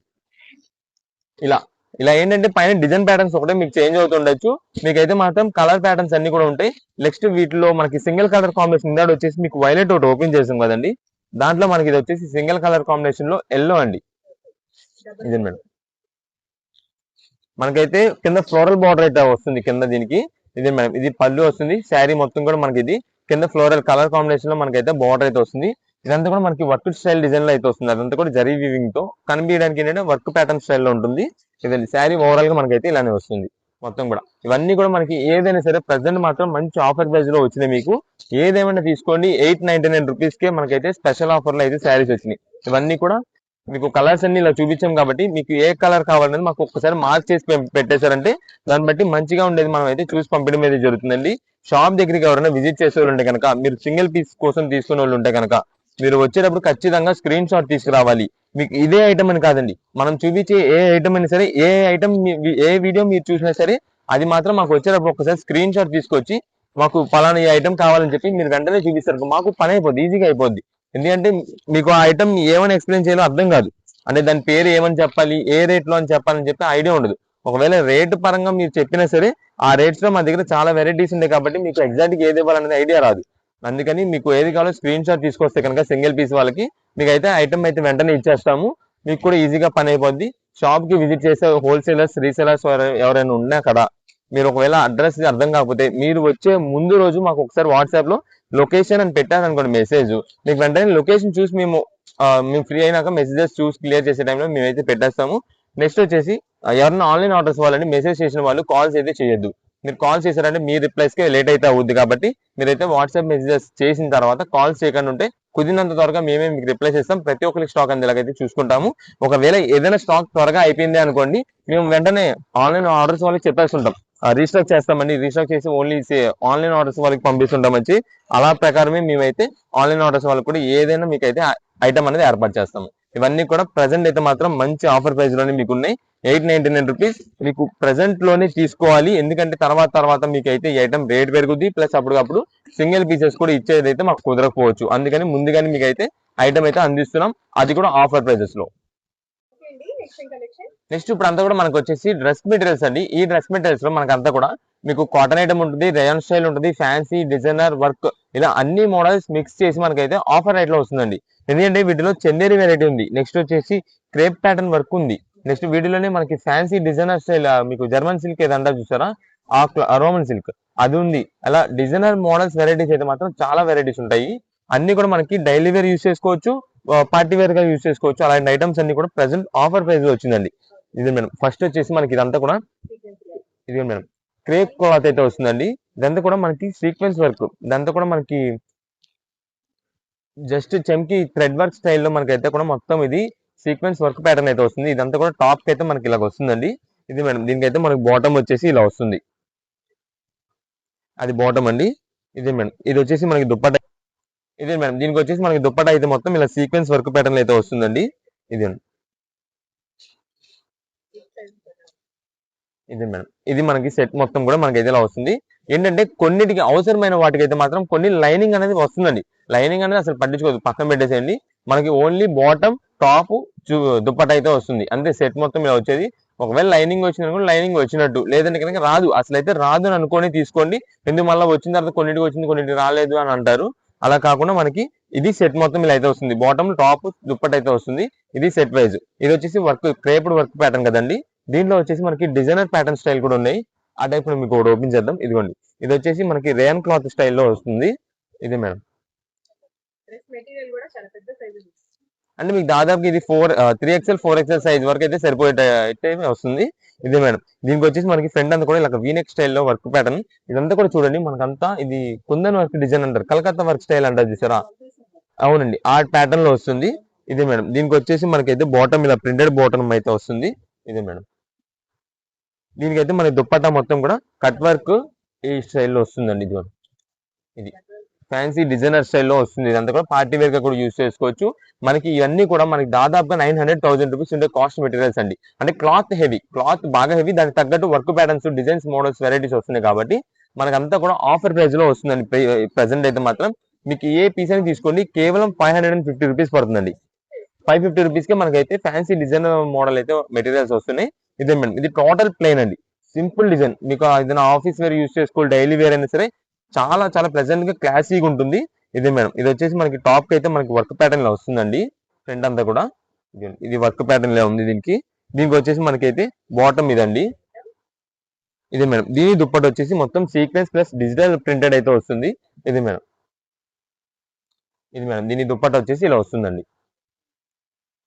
ఇలా ఇలా ఏంటంటే పైన డిజైన్ ప్యాటర్న్స్ ఒకటే మీకు చేంజ్ అవుతుండొచ్చు, మీకైతే మాత్రం కలర్ ప్యాటర్న్స్ అన్ని కూడా ఉంటాయి. నెక్స్ట్ వీటిలో మనకి సింగిల్ కలర్ కాంబినేషన్ ఇందాడు వచ్చేసి మీకు వైలెట్ ఒకటి ఓపెన్ చేసాం కదండి, దాంట్లో మనకి ఇది వచ్చేసి సింగిల్ కలర్ కాంబినేషన్ లో ఎల్లో అండి. ఇది మేడం, మనకైతే కింద ఫ్లోరల్ బార్డర్ అయితే వస్తుంది కింద దీనికి. ఇది మేడం, ఇది పళ్ళు వస్తుంది. శారీ మొత్తం కూడా మనకి ఇది కింద ఫ్లోరల్ కలర్ కాంబినేషన్ లో మనకైతే బార్డర్ అయితే వస్తుంది. ఇదంతా కూడా మనకి వర్క్ స్టైల్ డిజైన్ లో అయితే వస్తుంది. అదంతా కూడా జరీ వీవింగ్ తో కనిపించడానికి ఏంటంటే వర్క్ ప్యాటర్న్ స్టైల్లో ఉంటుంది. ఇదండి శారీ ఓవరాల్ గా మనకైతే ఇలానే వస్తుంది మొత్తం కూడా. ఇవన్నీ కూడా మనకి ఏదైనా సరే ప్రెసెంట్ మాత్రం మంచి ఆఫర్ ప్రైస్ లో వచ్చినాయి. మీకు ఏదేమైనా తీసుకోండి, 899 రూపీస్ కే మనకైతే స్పెషల్ ఆఫర్ లో అయితే శారీస్ వచ్చినాయి. ఇవన్నీ కూడా మీకు కలర్స్ అన్ని ఇలా చూపించాం కాబట్టి మీకు ఏ కలర్ కావాలనేది మాకు ఒక్కసారి మార్క్ చేసి పెట్టేశారంటే దాన్ని బట్టి మంచిగా ఉండేది మనం అయితే చూసి పంపించడం అయితే జరుగుతుందండి. షాప్ దగ్గరికి ఎవరైనా విజిట్ చేసే వాళ్ళు ఉంటే కనుక, మీరు సింగిల్ పీస్ కోసం తీసుకునే వాళ్ళు ఉంటే కనుక మీరు వచ్చేటప్పుడు ఖచ్చితంగా స్క్రీన్ షాట్ తీసుకురావాలి. మీకు ఇదే ఐటమ్ అని కాదండి, మనం చూపించే ఏ ఐటమ్ అయినా సరే, ఏ ఐటమ్ ఏ వీడియో మీరు చూసినా సరే అది మాత్రం మాకు వచ్చేటప్పుడు ఒకసారి స్క్రీన్ షాట్ తీసుకొచ్చి మాకు పలానా ఈ ఐటమ్ కావాలని చెప్పి మీరు వెంటనే చూపిస్తారు, మాకు పని అయిపోద్ది, ఈజీగా అయిపోద్ది. ఎందుకంటే మీకు ఆ ఐటమ్ ఏమని ఎక్స్ప్లెయిన్ చేయాలో అర్థం కాదు, అంటే దాని పేరు ఏమని చెప్పాలి, ఏ రేట్ లో అని చెప్పాలని చెప్పి ఐడియా ఉండదు. ఒకవేళ రేట్ పరంగా మీరు చెప్పినా సరే ఆ రేట్స్ లో మా దగ్గర చాలా వెరైటీస్ ఉంటాయి కాబట్టి మీకు ఎగ్జాక్ట్ ఏది ఇవ్వాలనేది ఐడియా రాదు. అందుకని మీకు ఏది కావాలో స్క్రీన్ షాట్ తీసుకొస్తే కనుక సింగిల్ పీస్ వాళ్ళకి మీకు అయితే ఐటమ్ అయితే వెంటనే ఇచ్చేస్తాము, మీకు కూడా ఈజీగా పని అయిపోద్ది. షాప్ కి విజిట్ చేసే హోల్సేలర్స్ రీసేలర్స్ ఎవరైనా ఉన్నా కదా, మీరు ఒకవేళ అడ్రస్ అర్థం కాకపోతే మీరు వచ్చే ముందు రోజు మాకు ఒకసారి వాట్సాప్ లో లొకేషన్ అని పెట్టారనుకోండి మెసేజ్, మీకు వెంటనే లొకేషన్ చూసి మేము ఫ్రీ అయినాక మెసేజెస్ చూసి క్లియర్ చేసే టైంలో మేమైతే పెట్టేస్తాము. నెక్స్ట్ వచ్చేసి ఎవరైనా ఆన్లైన్ ఆర్డర్స్ వాళ్ళని మెసేజ్ చేసిన వాళ్ళు కాల్స్ అయితే చేయొద్దు. మీరు కాల్ చేశారంటే మీ రిప్లైస్కి లేట్ అయితే అవుద్ది కాబట్టి మీరైతే వాట్సాప్ మెసేజెస్ చేసిన తర్వాత కాల్స్ చేయకుండా ఉంటే కుదిరినంత త్వరగా మేమే మీకు రిప్లై చేస్తాం. ప్రతి ఒక్కరికి స్టాక్ అందేలాగైతే చూసుకుంటాము. ఒకవేళ ఏదైనా స్టాక్ త్వరగా అయిపోయింది అనుకోండి, మేము వెంటనే ఆన్లైన్ ఆర్డర్స్ వాళ్ళకి చెప్పేస్తుంటాం, రీస్టాక్ చేస్తామండి. రీస్టాక్ చేసి ఓన్లీ ఆన్లైన్ ఆర్డర్స్ వాళ్ళకి పంపిస్తుంటాం వచ్చి. అలా ప్రకారమే మేమైతే ఆన్లైన్ ఆర్డర్స్ వాళ్ళకి కూడా ఏదైనా మీకైతే ఐటమ్ అనేది ఏర్పాటు చేస్తాము. ఇవన్నీ కూడా ప్రెసెంట్ అయితే మాత్రం మంచి ఆఫర్ ప్రైస్ లోనే మీకు ఉన్నాయి. 899 రూపీస్ మీకు ప్రెసెంట్ లోనే తీసుకోవాలి. ఎందుకంటే తర్వాత మీకు అయితే ఈ ఐటమ్ రేట్ పెరుగుద్ది. ప్లస్ అప్పటికప్పుడు సింగిల్ పీసెస్ కూడా ఇచ్చేది అయితే మాకు కుదరకపోవచ్చు. అందుకని ముందుగానే మీకు అయితే ఐటమ్ అయితే అందిస్తున్నాం, అది కూడా ఆఫర్ ప్రైజెస్ లో. నెక్స్ట్ ఇప్పుడు అంతా కూడా మనకు వచ్చేసి డ్రెస్ మెటీరియల్స్ అండి. ఈ డ్రెస్ మెటీరియల్స్ లో మనకంతా కూడా మీకు కాటన్ ఐటమ్ ఉంటుంది, రేయాన్ స్టైల్ ఉంటుంది, ఫ్యాన్సీ డిజైనర్ వర్క్, ఇలా అన్ని మోడల్స్ మిక్స్ చేసి మనకైతే ఆఫర్ రేట్ లో వస్తుందండి. ఎందుకంటే వీటిలో చందేరి వెరైటీ ఉంది, నెక్స్ట్ వచ్చేసి క్రేప్ ప్యాటర్న్ వర్క్ ఉంది, నెక్స్ట్ వీటిలోనే మనకి ఫ్యాన్సీ డిజైనర్ స్టైల్ మీకు జర్మన్ సిల్క్ ఏదంటా చూసారా, ఆ రోమన్ సిల్క్ అది ఉంది. అలా డిజైనర్ మోడల్స్ వెరైటీస్ అయితే మాత్రం చాలా వెరైటీస్ ఉంటాయి. అన్ని కూడా మనకి డైలీ వేర్ యూస్ చేసుకోవచ్చు, పార్టీ వేర్ గా యూస్ చేసుకోవచ్చు. అలాంటి ఐటమ్స్ అన్ని కూడా ప్రెసెంట్ ఆఫర్ ప్రైస్ లో వచ్చిందండి. ఇది మేడం ఫస్ట్ వచ్చేసి మనకి ఇదంతా కూడా ఇది మేడం క్రేప్ క్లాత్ అయితే వస్తుందండి. ఇదంతా కూడా మనకి సీక్వెన్స్ వర్క్, ఇదంతా కూడా మనకి జస్ట్ చెంకి థ్రెడ్ వర్క్ స్టైల్లో మనకైతే కూడా మొత్తం ఇది సీక్వెన్స్ వర్క్ ప్యాటర్న్ అయితే వస్తుంది. ఇదంతా కూడా టాప్ కి అయితే మనకి ఇలా వస్తుందండి. ఇది మేడం దీనికైతే మనకి బాటమ్ వచ్చేసి ఇలా వస్తుంది, అది బాటమ్ అండి. ఇదే మేడం ఇది వచ్చేసి మనకి దుప్పట. ఇదే మేడం దీనికి వచ్చేసి మనకి దుప్పట అయితే మొత్తం ఇలా సీక్వెన్స్ వర్క్ ప్యాటర్న్ అయితే వస్తుందండి. ఇదే ఇది మేడం ఇది మనకి సెట్ మొత్తం కూడా మనకి అయితే ఇలా వస్తుంది. ఏంటంటే కొన్నిటికి అవసరమైన వాటికైతే మాత్రం కొన్ని లైనింగ్ అనేది వస్తుందండి. లైనింగ్ అనేది అసలు పట్టించుకోదు, పక్కన పెట్టేసేయండి. మనకి ఓన్లీ బాటమ్ టాప్ దుప్పట అయితే వస్తుంది అంతే, సెట్ మొత్తం ఇలా వచ్చేది. ఒకవేళ లైనింగ్ వచ్చిందనుకో లైనింగ్ వచ్చినట్టు, లేదంటే కనుక రాదు, అసలు అయితే రాదు అని అనుకొని తీసుకోండి. ఎందుకు మళ్ళీ వచ్చిన తర్వాత కొన్నిటికి వచ్చింది కొన్నిటికి రాలేదు అని అంటారు. అలా కాకుండా మనకి ఇది సెట్ మొత్తం ఇలా అయితే వస్తుంది, బాటమ్ టాప్ దుప్పట అయితే వస్తుంది. ఇది సెట్ వైజ్. ఇది వచ్చేసి వర్క్ క్రేప్డ్ వర్క్ ప్యాటర్న్ కదండి. దీంట్లో వచ్చేసి మనకి డిజైనర్ ప్యాటర్న్ స్టైల్ కూడా ఉన్నాయి. ఆ టైప్ మీకు ఒకటి ఓపెన్ చేద్దాం. ఇదిగోండి ఇది వచ్చేసి మనకి రేయన్ క్లాత్ స్టైల్లో వస్తుంది. ఇది మేడం అంటే మీకు దాదాపు ఇది 3XL 4XL సైజ్ వరకు అయితే సరిపోయే అయితే వస్తుంది. ఇది మేడం దీనికి వచ్చేసి మనకి ఫ్రంట్ అంతా కూడా ఇలా వీనెక్ స్టైల్లో వర్క్ ప్యాటర్న్. ఇదంతా కూడా చూడండి మనకంతా ఇది కుందన్ వర్క్ డిజైన్ అంటారు, కలకత్తా వర్క్ స్టైల్ అంటారు చూసారా, అవునండి ఆ ప్యాటర్న్ లో వస్తుంది. ఇదే మేడం దీనికి వచ్చేసి మనకైతే బాటమ్ ఇలా ప్రింటెడ్ బాటమ్ అయితే వస్తుంది. ఇదే మేడం దీనికైతే మన దుప్పట్టా మొత్తం కూడా కట్ వర్క్ ఈ స్టైల్లో వస్తుందండి. ఇది ఫ్యాన్సీ డిజైనర్ స్టైల్లో వస్తుంది. ఇదంతా కూడా పార్టీ వేర్ గా కూడా యూస్ చేసుకోవచ్చు. మనకి ఇవన్నీ కూడా మనకి దాదాపుగా 900,000 రూపీస్ ఉండే కాస్ట్ మెటీరియల్స్ అండి. అంటే క్లాత్ హెవీ, క్లాత్ బాగా హెవీ, దానికి తగ్గట్టు work patterns, designs, models, varieties వస్తున్నాయి కాబట్టి మనకంతా కూడా ఆఫర్ ప్రైస్ లో వస్తుందండి. ప్రెసెంట్ అయితే మాత్రం మీకు ఏ పీస్ అని తీసుకోండి కేవలం 550 రూపీస్ పడుతుందండి. 550 రూపీస్ కి మనకైతే ఫ్యాన్సీ డిజైన్ మోడల్ అయితే మెటీరియల్స్ వస్తున్నాయి. ఇదే మేడం ఇది టోటల్ ప్లెయిన్ అండి, సింపుల్ డిజైన్. మీకు ఏదైనా ఆఫీస్ వేర్ యూస్ చేసుకోవాలి, డైలీ వేర్ అయినా సరే చాలా చాలా ప్లెజెంట్ గా క్లాసీగా ఉంటుంది. ఇదే మేడం ఇది వచ్చేసి మనకి టాప్ కి అయితే మనకి వర్క్ ప్యాటర్న్ లో వస్తుందండి. ఫ్రంట్ అంతా కూడా ఇది వర్క్ ప్యాటర్న్ లో ఉంది. దీనికి వచ్చేసి మనకైతే బాటమ్ ఇదండి. ఇదే మేడం దీని దుప్పటి వచ్చేసి మొత్తం సీక్వెన్స్ ప్లస్ డిజిటల్ ప్రింటెడ్ అయితే వస్తుంది. ఇది మేడం దీని దుప్పటి వచ్చేసి ఇలా వస్తుందండి.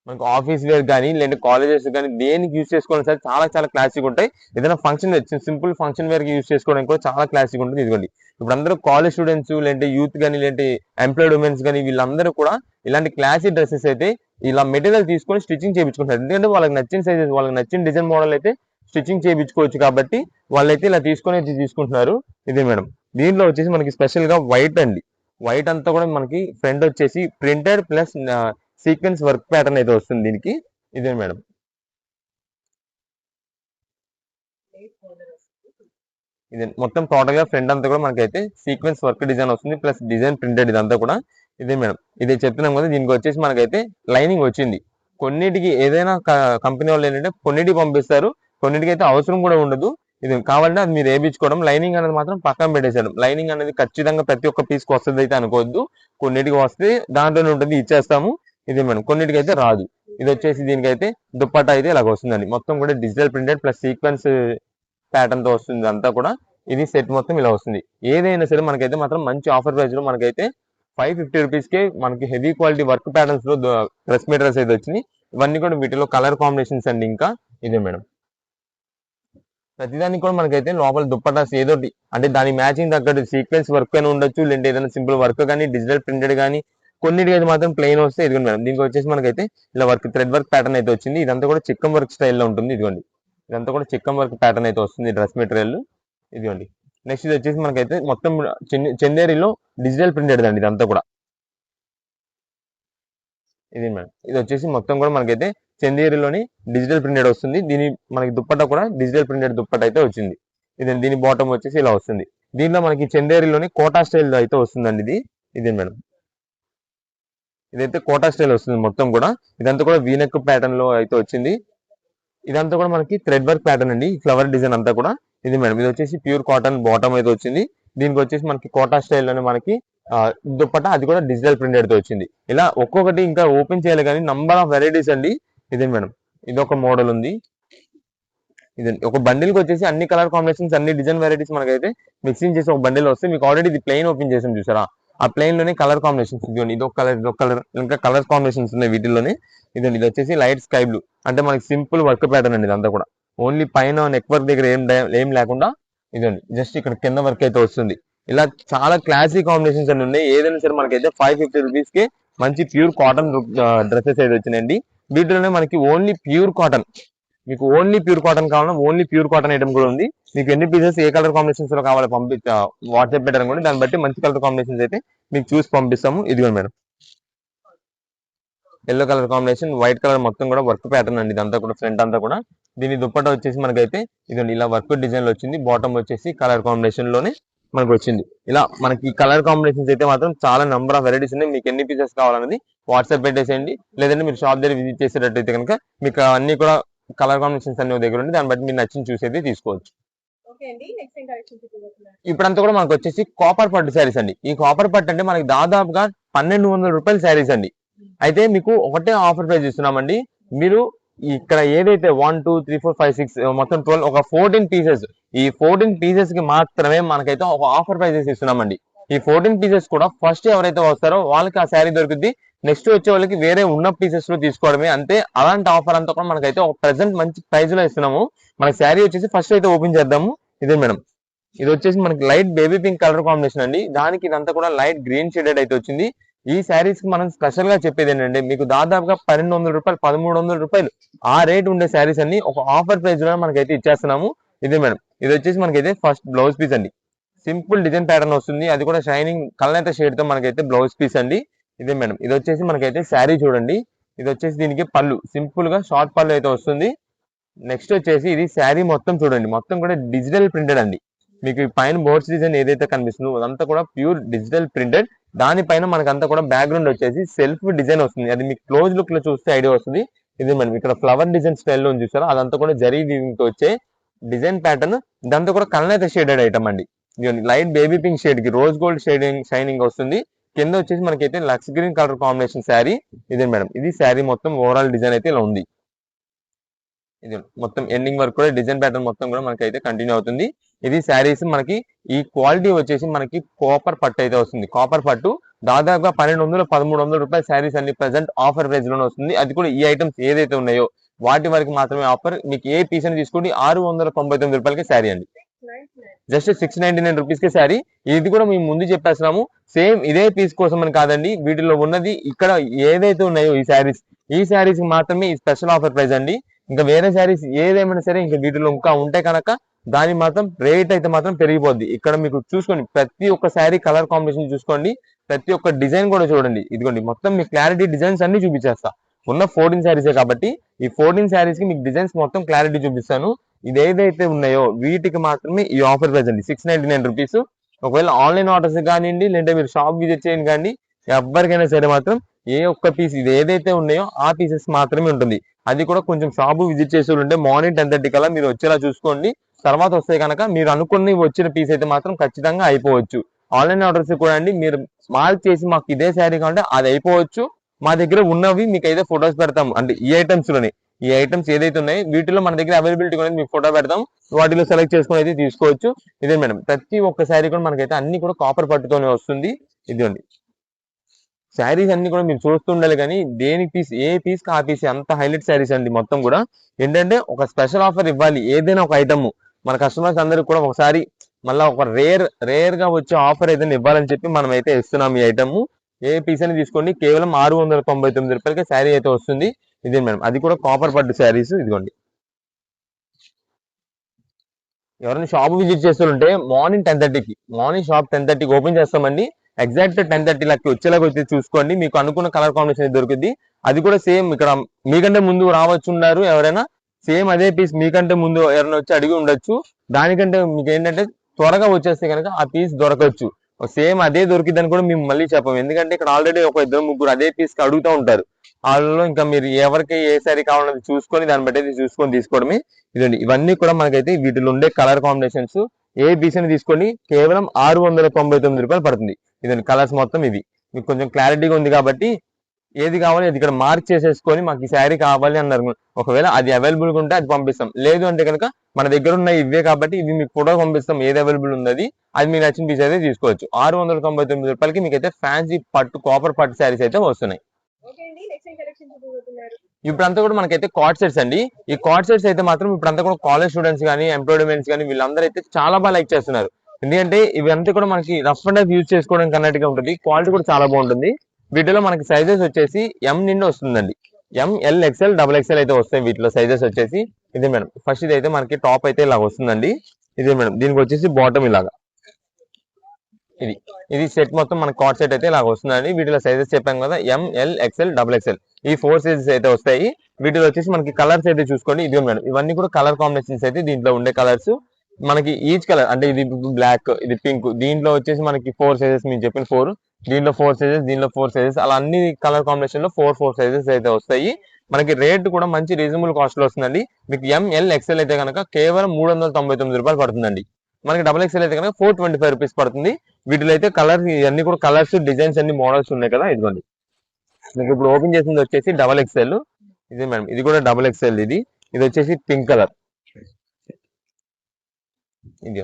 మనకు ఆఫీస్ వేర్ కానీ లేదంటే కాలేజెస్ కానీ దేనికి యూస్ చేసుకోవడం సరే చాలా చాలా క్లాసిక్ ఉంటాయి. ఏదైనా ఫంక్షన్ సింపుల్ ఫంక్షన్ వేర్ కి యూస్ చేసుకోవడానికి కూడా చాలా క్లాసిక్ ఉంటుంది. ఇదిగోండి ఇప్పుడు అందరూ కాలేజ్ స్టూడెంట్స్ లేదంటే యూత్ కానీ లేదంటే ఎంప్లాయిడ్ ఉమెన్స్ కానీ వీళ్ళందరూ కూడా ఇలాంటి క్లాసిక్ డ్రెస్సెస్ అయితే ఇలా మెటీరియల్ తీసుకొని స్టిచ్చింగ్ చేయించుకుంటారు. ఎందుకంటే వాళ్ళకి నచ్చిన సైజెస్, వాళ్ళకి నచ్చిన డిజైన్ మోడల్ అయితే స్టిచ్చింగ్ చేయించుకోవచ్చు కాబట్టి వాళ్ళైతే ఇలా తీసుకుంటున్నారు. ఇదే మేడం దీంట్లో వచ్చేసి మనకి స్పెషల్ గా వైట్ అండి. వైట్ అంతా కూడా మనకి ఫ్రంట్ వచ్చేసి printed plus sequence work pattern అయితే వస్తుంది దీనికి. ఇదే మేడం ఇది మొత్తం టోటల్ గా ఫ్రంట్ అంతా కూడా మనకైతే సీక్వెన్స్ వర్క్ డిజైన్ వస్తుంది ప్లస్ డిజైన్ ప్రింటెడ్ ఇదంతా కూడా. ఇదే మేడం ఇదే చెప్తున్నాం కదా, దీనికి వచ్చేసి మనకైతే లైనింగ్ వచ్చింది. కొన్నిటికి ఏదైనా కంపెనీ వాళ్ళు ఏంటంటే కొన్నిటికి పంపిస్తారు, కొన్నిటికి అయితే అవసరం కూడా ఉండదు. ఇది కావాలంటే అది మీరు వేయించుకోవడం. లైనింగ్ అనేది మాత్రం పక్కన పెట్టేసాడు. లైనింగ్ అనేది ఖచ్చితంగా ప్రతి ఒక్క పీస్ కి వస్తుంది అయితే అనుకోవద్దు, కొన్నిటికి వస్తే దాంట్లోనే ఉంటుంది, ఇచ్చేస్తాము. ఇది మేడం కొన్నిటికి అయితే రాదు. ఇది వచ్చేసి దీనికైతే దుప్పట్టా అయితే ఇలాగ వస్తుందండి. మొత్తం కూడా digital printed plus sequence pattern తో వస్తుంది అంతా కూడా. ఇది సెట్ మొత్తం ఇలా వస్తుంది. ఏదైనా సరే మనకైతే మాత్రం మంచి ఆఫర్ ప్రైస్ లో మనకైతే 550 రూపీస్ కే మనకి హెవీ క్వాలిటీ వర్క్ ప్యాటర్న్స్ లో డ్రెస్ మెటీరియల్స్ అయితే వచ్చినాయి. ఇవన్నీ కూడా వీటిలో కలర్ కాంబినేషన్స్ అండి. ఇంకా ఇదే మేడం ప్రతిదానికి కూడా మనకైతే లోపల దుప్పటాస్ ఏదోటి అంటే దాని మ్యాచింగ్ తగ్గట్టు సీక్వెన్స్ వర్క్ అని ఉండొచ్చు, లేదంటే ఏదైనా సింపుల్ వర్క్ కానీ డిజిటల్ ప్రింటెడ్ కానీ. కొన్నిటికి అయితే మాత్రం ప్లెయిన్ వస్తే ఇదిగోండి మేడం దీనికి వచ్చేసి మనకైతే ఇలా వర్క్ థ్రెడ్ వర్క్ ప్యాటర్న్ అయితే వచ్చింది. ఇదంతా కూడా చిక్కం వర్క్ స్టైల్లో ఉంటుంది. ఇదిగోండి ఇదంతా కూడా చిక్కం వర్క్ ప్యాటర్న్ అయితే వస్తుంది డ్రెస్ మెటీరియల్. ఇదిగోండి. నెక్స్ట్ ఇది వచ్చేసి మనకైతే మొత్తం చందేరిలో డిజిటల్ ప్రింటెడ్ అండి ఇదంతా కూడా. ఇది మేడం, ఇది వచ్చేసి మొత్తం కూడా మనకైతే చందేరిలోని డిజిటల్ ప్రింటెడ్ వస్తుంది. దీని మనకి దుప్పట్టా కూడా డిజిటల్ ప్రింటెడ్ దుప్పట్టా అయితే వచ్చింది. ఇది దీని బాటమ్ వచ్చేసి ఇలా వస్తుంది. దీనిలో మనకి చందేరిలోని కోటా స్టైల్ అయితే వస్తుందండి ఇది. ఇదే మేడం, ఇదైతే కోటా స్టైల్ వస్తుంది మొత్తం కూడా. ఇదంతా కూడా వీనెక్ ప్యాటర్న్ లో అయితే వచ్చింది. ఇదంతా కూడా మనకి థ్రెడ్ వర్క్ ప్యాటర్న్ అండి, ఫ్లవర్ డిజైన్ అంతా కూడా. ఇది మేడం, ఇది వచ్చేసి ప్యూర్ కాటన్ బాటమ్ అయితే వచ్చింది. దీనికి వచ్చేసి మనకి కోటా స్టైల్ లోనే మనకి దుప్పట్టా అది కూడా డిజిటల్ ప్రింటెడ్ తో వచ్చింది. ఇలా ఒక్కొక్కటి ఇంకా ఓపెన్ చేయాలి కానీ నంబర్ ఆఫ్ వెరైటీస్ అండి. ఇదే మేడం, ఇది ఒక మోడల్ ఉంది. ఇది ఒక బండిల్ కి వచ్చేసి అన్ని కలర్ కాంబినేషన్స్ అన్ని డిజైన్ వెరైటీస్ మనకైతే మిక్సింగ్ చేసి ఒక బండిల్ వస్తే మీకు ఆల్రెడీ ఇది ప్లెయిన్ ఓపెన్ చేసాం చూసారా, ఆ ప్లెయిన్ లోనే కలర్ కాంబినేషన్స్ ఇదిగోండి. ఇది ఒక కలర్, ఇది ఒక కలర్, ఇంకా కలర్ కాంబినేషన్స్ ఉన్నాయి వీటిల్లోనే. ఇదండి, ఇది వచ్చేసి లైట్ స్కై బ్లూ, అంటే మనకి సింపుల్ వర్క్ ప్యాటర్న్ అండి ఇదంతా కూడా. ఓన్లీ పైన నెక్ వర్క్ దగ్గర ఏం లేకుండా ఇదండి జస్ట్ ఇక్కడ కింద వర్క్ అయితే వస్తుంది. ఇలా చాలా క్లాసిక్ కాంబినేషన్స్ అన్ని ఉన్నాయి. ఏదైనా సరే మనకైతే 550 రూపీస్ కి మంచి ప్యూర్ కాటన్ డ్రెస్సెస్ అయితే వచ్చినాయండి. వీటిలోనే మనకి ఓన్లీ ప్యూర్ కాటన్, మీకు ఓన్లీ ప్యూర్ కాటన్ కావాలన్నా ఓన్లీ ప్యూర్ కాటన్ ఐటమ్ కూడా ఉంది. మీకు ఎన్ని పీసెస్ ఏ కలర్ కాంబినేషన్స్ లో కావాలో వాట్సాప్ పెట్టారనుకోండి, దాన్ని బట్టి మంచి కలర్ కాంబినేషన్స్ అయితే మీకు చూసి పంపిస్తాము. ఇదిగో madam, yellow colour combination, white colour మొత్తం కూడా వర్క్ ప్యాటర్న్ అండి ఇదంతా కూడా. ఫ్రంట్ అంతా కూడా దీని దుప్పట్టా వచ్చేసి మనకైతే ఇదండి ఇలా వర్క్ డిజైన్ లో వచ్చింది. బాటమ్ వచ్చేసి కలర్ కాంబినేషన్ లోనే మనకు వచ్చింది. ఇలా మనకి కలర్ కాంబినేషన్స్ అయితే మాత్రం చాలా నెంబర్ ఆఫ్ వెరైటీస్ ఉన్నాయి. మీకు ఎన్ని పీసెస్ కావాలన్నది వాట్సాప్ పెట్టేసేయండి. లేదంటే మీరు షాప్ దగ్గర విజిట్ చేసేటట్టయితే కనుక మీకు అన్ని కూడా కలర్ కాంబినేషన్స్ అన్ని దగ్గర ఉండి దాన్ని బట్టి మీరు నచ్చిన చూసేది తీసుకోవచ్చు. ఇప్పుడంతా కూడా మనకు వచ్చేసి కాపర్ పట్టు శారీస్ అండి. ఈ కాపర్ పట్టు అంటే మనకి దాదాపుగా 1200 రూపాయల శారీస్ అండి. అయితే మీకు ఒకటే ఆఫర్ ప్రైస్ ఇస్తున్నామండి. మీరు ఇక్కడ ఏదైతే 1 2 3 4 5 6 మొత్తం 12 ఒక 14 పీసెస్, ఈ 14 పీసెస్ కి మాత్రమే మనకైతే ఒక ఆఫర్ ప్రైజెస్ ఇస్తున్నామండి. ఈ 14 పీసెస్ కూడా ఫస్ట్ ఎవరైతే వస్తారో వాళ్ళకి ఆ శారీ దొరుకుద్ది. నెక్స్ట్ వచ్చే వాళ్ళకి వేరే ఉన్న పీసెస్ లో తీసుకోవడమే అంతే. అలాంటి ఆఫర్ అంతా కూడా మనకైతే ఒక ప్రెసెంట్ మంచి ప్రైస్ లో ఇస్తున్నాము. మన శారీ వచ్చేసి ఫస్ట్ అయితే ఓపెన్ చేద్దాము. ఇదే మేడం, ఇది వచ్చేసి మనకి light baby pink colour combination అండి. దానికి ఇదంతా కూడా లైట్ గ్రీన్ షేడెడ్ అయితే వచ్చింది. ఈ శారీస్ కి మనం స్పెషల్ గా చెప్పేది ఏంటంటే మీకు దాదాపుగా 1200 రూపాయలు 1300 రూపాయలు ఆ రేట్ ఉండే శారీస్ అన్ని ఒక ఆఫర్ ప్రైస్ లో మనకైతే ఇచ్చేస్తున్నాము. ఇదే మేడం, ఇది వచ్చేసి మనకైతే ఫస్ట్ బ్లౌజ్ పీస్ అండి. సింపుల్ డిజైన్ ప్యాటర్న్ వస్తుంది, అది కూడా షైనింగ్ కలనేత షేడ్ తో మనకైతే బ్లౌజ్ పీస్ అండి. ఇదే మేడం, ఇది వచ్చేసి మనకైతే శారీ చూడండి. ఇది వచ్చేసి దీనికి పళ్ళు సింపుల్ గా షార్ట్ పళ్ళు అయితే వస్తుంది. నెక్స్ట్ వచ్చేసి ఇది శారీ మొత్తం చూడండి, మొత్తం కూడా డిజిటల్ ప్రింటెడ్ అండి. మీకు పైన బోర్డ్స్ డిజైన్ ఏదైతే కనిపిస్తుందో అదంతా కూడా ప్యూర్ డిజిటల్ ప్రింటెడ్. దానిపైన మనకంతా కూడా బ్యాక్గ్రౌండ్ వచ్చేసి సెల్ఫ్ డిజైన్ వస్తుంది. అది మీకు క్లోజ్ లుక్ లో చూస్తే ఐడియా వస్తుంది. ఇది మనం ఇక్కడ ఫ్లవర్ డిజైన్ స్టైల్లో చూసారా, అదంతా కూడా జరీ వీవింగ్ తో వచ్చే డిజైన్ ప్యాటర్న్. ఇదంతా కూడా కలనైతే షేడెడ్ ఐటమ్ అండి. లైట్ బేబీ పింక్ షేడ్ కి రోజ్ గోల్డ్ షేడింగ్ షైనింగ్ వస్తుంది. కింద వచ్చేసి మనకైతే lux green colour combination sari. ఇదే మేడం, ఇది శారీ మొత్తం ఓవరాల్ డిజైన్ అయితే ఇలా ఉంది. ఇది మొత్తం ఎండింగ్ వరకు కూడా డిజైన్ ప్యాటర్న్ మొత్తం కూడా మనకైతే కంటిన్యూ అవుతుంది. ఇది శారీస్ మనకి ఈ క్వాలిటీ వచ్చేసి మనకి కాపర్ పట్టు అయితే వస్తుంది. కాపర్ పట్టు దాదాపుగా 1200 1300 రూపాయల శారీస్ అన్ని ప్రెసెంట్ ఆఫర్ ప్రైస్ లోనే వస్తుంది. అది కూడా ఈ ఐటమ్స్ ఏదైతే ఉన్నాయో వాటి వరకు మాత్రమే ఆఫర్. మీకు ఏ పీస్ అని తీసుకోండి 699 రూపాయలకి శారీ అండి. జస్ట్ 699 రూపీస్ కి శారీ. ఇది కూడా మేము ముందు చెప్పేస్తున్నాము, సేమ్ ఇదే పీస్ కోసం అని కాదండి. వీటిలో ఉన్నది ఇక్కడ ఏదైతే ఉన్నాయో ఈ శారీస్ మాత్రమే ఈ స్పెషల్ ఆఫర్ ప్రైస్ అండి. ఇంకా వేరే శారీస్ ఏదేమైనా సరే ఇంకా వీటిలో ఇంకా ఉంటే కనుక దాని మాత్రం రేట్ అయితే మాత్రం పెరిగిపోద్ది. ఇక్కడ మీకు చూసుకోండి, ప్రతి ఒక్క శారీ కలర్ కాంబినేషన్ చూసుకోండి, ప్రతి ఒక్క డిజైన్ కూడా చూడండి. ఇదిగోండి మొత్తం మీ క్లారిటీ డిజైన్స్ అన్ని చూపించేస్తా. ఉన్న 14 శారీసే కాబట్టి ఈ 14 శారీస్ కి మీకు డిజైన్స్ మొత్తం క్లారిటీ చూపిస్తాను. ఇది ఏదైతే ఉన్నాయో వీటికి మాత్రమే ఈ ఆఫర్ ప్రైస్ అండి 699 రూపీస్. ఒకవేళ ఆన్లైన్ ఆర్డర్స్ కానివ్వండి, లేదంటే మీరు షాప్ విజిట్ చేయండి కానీ ఎవరికైనా సరే మాత్రం ఏ ఒక్క పీస్ ఇది ఏదైతే ఉన్నాయో ఆ పీసెస్ మాత్రమే ఉంటుంది. అది కూడా కొంచెం షాప్ విజిట్ చేసి ఉంటే మార్నింగ్ 10:30 కల్లా మీరు వచ్చేలా చూసుకోండి. తర్వాత వస్తే కనుక మీరు అనుకుని వచ్చిన పీస్ అయితే మాత్రం ఖచ్చితంగా అయిపోవచ్చు. ఆన్లైన్ ఆర్డర్స్ కూడా అండి మీరు మార్క్ చేసి మాకు ఇదే శారీ కావాలంటే అది అయిపోవచ్చు. మా దగ్గర ఉన్నవి మీకు అయితే ఫొటోస్ పెడతాము, అంటే ఈ ఐటమ్స్ లోనే ఈ ఐటమ్స్ ఏదైతే ఉన్నాయో వీటిలో మన దగ్గర అవైలబిలిటీ కూడా మీకు ఫోటో పెడతాం, వాటిలో సెలెక్ట్ చేసుకుని అయితే తీసుకోవచ్చు. ఇదే మేడం, ప్రతి ఒక్క శారీ కూడా మనకైతే అన్ని కూడా కాపర్ పట్టుతోనే వస్తుంది. ఇదిగోండి శారీస్ అన్ని కూడా మీరు చూస్తుండాలి కానీ దేనికి పీస్ ఏ పీస్ కి ఆ పీస్ అంత హైలైట్ శారీస్ అండి. మొత్తం కూడా ఏంటంటే ఒక స్పెషల్ ఆఫర్ ఇవ్వాలి. ఏదైనా ఒక ఐటమ్ మన కస్టమర్స్ అందరికి కూడా ఒకసారి మళ్ళీ ఒక రేర్ గా వచ్చే ఆఫర్ ఏదైనా ఇవ్వాలని చెప్పి మనం అయితే ఇస్తున్నాం. ఈ ఐటమ్ ఏ పీస్ అని తీసుకోండి, కేవలం 699 రూపాయలకి శారీ అయితే వస్తుంది. ఇదే మేడం, అది కూడా కాపర్ పట్టు శారీస్. ఇదిగోండి ఎవరైనా షాప్ విజిట్ చేస్తుంటే మార్నింగ్ 10:30కి, మార్నింగ్ షాప్ 10:30కి ఓపెన్ చేస్తామండి. ఎగ్జాక్ట్ 10:30 లకి వచ్చేలాగా వచ్చి చూసుకోండి, మీకు అనుకున్న కలర్ కాంబినేషన్ దొరుకుద్ది. అది కూడా సేమ్ ఇక్కడ మీకంటే ముందు రావచ్చున్నారు ఎవరైనా, సేమ్ అదే పీస్ మీకంటే ముందు ఎవరైనా వచ్చి అడిగి ఉండొచ్చు. దానికంటే మీకు ఏంటంటే త్వరగా వచ్చేస్తే కనుక ఆ పీస్ దొరకచ్చు. సేమ్ అదే దొరికిద్దని కూడా మేము మళ్ళీ చెప్పాము, ఎందుకంటే ఇక్కడ ఆల్రెడీ ఒక ఇద్దరు ముగ్గురు అదే పీస్ కి అడుగుతూ ఉంటారు. వాళ్ళలో ఇంకా మీరు ఎవరికి ఏ సారీ కావాలన్నది చూసుకొని దాన్ని బట్టి చూసుకొని తీసుకోవడమే. ఇదండి, ఇవన్నీ కూడా మనకైతే వీటిలో ఉండే కలర్ కాంబినేషన్స్. ఏ పీస్ అని తీసుకోండి, కేవలం 699 రూపాయలు పడుతుంది. ఇదండి కలర్స్ మొత్తం. ఇది మీకు కొంచెం క్లారిటీగా ఉంది కాబట్టి ఏది కావాలి అది ఇక్కడ మార్క్ చేసేసుకొని మాకు ఈ శారీ కావాలి అన్నారు. ఒకవేళ అది అవైలబుల్ గా ఉంటే అది పంపిస్తాం, లేదు అంటే కనుక మన దగ్గర ఉన్న ఇవే కాబట్టి ఇవి మీకు ఫోటో పంపిస్తాం, ఏది అవైలబుల్ ఉన్నది అది మీకు నచ్చిన పీస్ అయితే తీసుకోవచ్చు. 699 రూపాయలకి మీకు అయితే ఫ్యాన్సీ పట్టు కాపర్ పట్టు శారీస్ అయితే వస్తున్నాయి. ఇప్పుడంతా కూడా మనకైతే కార్డ్ సెట్స్ అండి. ఈ కార్డ్ సెట్స్ అయితే మాత్రం ఇప్పుడంతా కూడా కాలేజ్ స్టూడెంట్స్ కానీ ఎంప్లాయ్మెంట్స్ కానీ వీళ్ళందరూ అయితే చాలా బాగా లైక్ చేస్తున్నారు. ఎందుకంటే ఇవంతా కూడా మనకి రఫ్ అండ్ టఫ్ యూజ్ చేసుకోవడానికి అన్నట్టుగా ఉంటుంది, క్వాలిటీ కూడా చాలా బాగుంటుంది. వీటిలో మనకి సైజెస్ వచ్చేసి ఎం నుండి వస్తుందండి. ఎంఎల్ ఎక్స్ఎల్ డబుల్ ఎక్స్ఎల్ అయితే వస్తాయి వీటిలో సైజెస్ వచ్చేసి. ఇదే మేడం, ఫస్ట్ ఇది అయితే మనకి టాప్ అయితే ఇలా వస్తుందండి. ఇదే మేడం, దీనికి వచ్చేసి బాటమ్ ఇలాగా. ఇది ఇది సెట్ మొత్తం మన కార్డ్ సెట్ అయితే ఇలా వస్తుందండి. వీటిలో సైజెస్ చెప్పాం కదా, ఎంఎల్ ఎక్స్ఎల్ డబుల్ ఎక్స్ఎల్ ఈ 4 సైజెస్ అయితే వస్తాయి. వీటిలో వచ్చేసి మనకి కలర్స్ అయితే చూసుకోండి. ఇది మేడం, ఇవన్నీ కూడా కలర్ కాంబినేషన్స్ అయితే దీంట్లో ఉండే కలర్స్. మనకి ఈచ్ కలర్ అంటే ఇది బ్లాక్, ఇది పింక్, దీంట్లో వచ్చేసి మనకి 4 సైజెస్, మీరు చెప్పిన 4, దీంట్లో 4 సైజెస్, దీంట్లో 4 సైజెస్, అలా అన్ని కలర్ కాంబినేషన్ లో 4 సైజెస్ అయితే వస్తాయి. మనకి రేట్ కూడా మంచి రీజనబుల్ కాస్ట్ లో వస్తుందండి. మీకు ఎంఎల్ ఎక్స్ఎల్ అయితే కనుక కేవలం 399 రూపాయలు పడుతుందండి. మనకి డబుల్ ఎక్స్ఎల్ అయితే కనుక 425 రూపీస్ పడుతుంది. వీటిలో అయితే కలర్స్ ఇవన్నీ కూడా కలర్స్ డిజైన్స్ అన్ని మోడల్స్ ఉన్నాయి కదా, ఇదిగోండి. మీకు ఇప్పుడు ఓపెన్ చేసింది వచ్చేసి డబల్ ఎక్స్ఎల్. ఇది మేడం, ఇది కూడా డబల్ ఎక్స్ఎల్. ఇది వచ్చేసి పింక్ కలర్. ఇది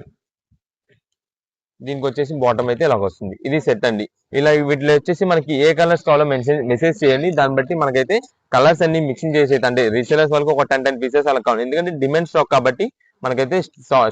దీనికి వచ్చేసి బాటమ్ అయితే ఇలా వస్తుంది. ఇది సెట్ అండి. ఇలా వీటిలో వచ్చేసి మనకి ఏ కలర్స్ కావాలో మెసేజ్ చేయండి, దాన్ని బట్టి మనకైతే కలర్స్ అన్ని మిక్సింగ్ చేసి అంటే రీసేలర్స్ వాళ్ళకి ఒక 10 పీసెస్ అలా కావాలి. ఎందుకంటే డిమాండ్ స్టాక్ కాబట్టి మనకైతే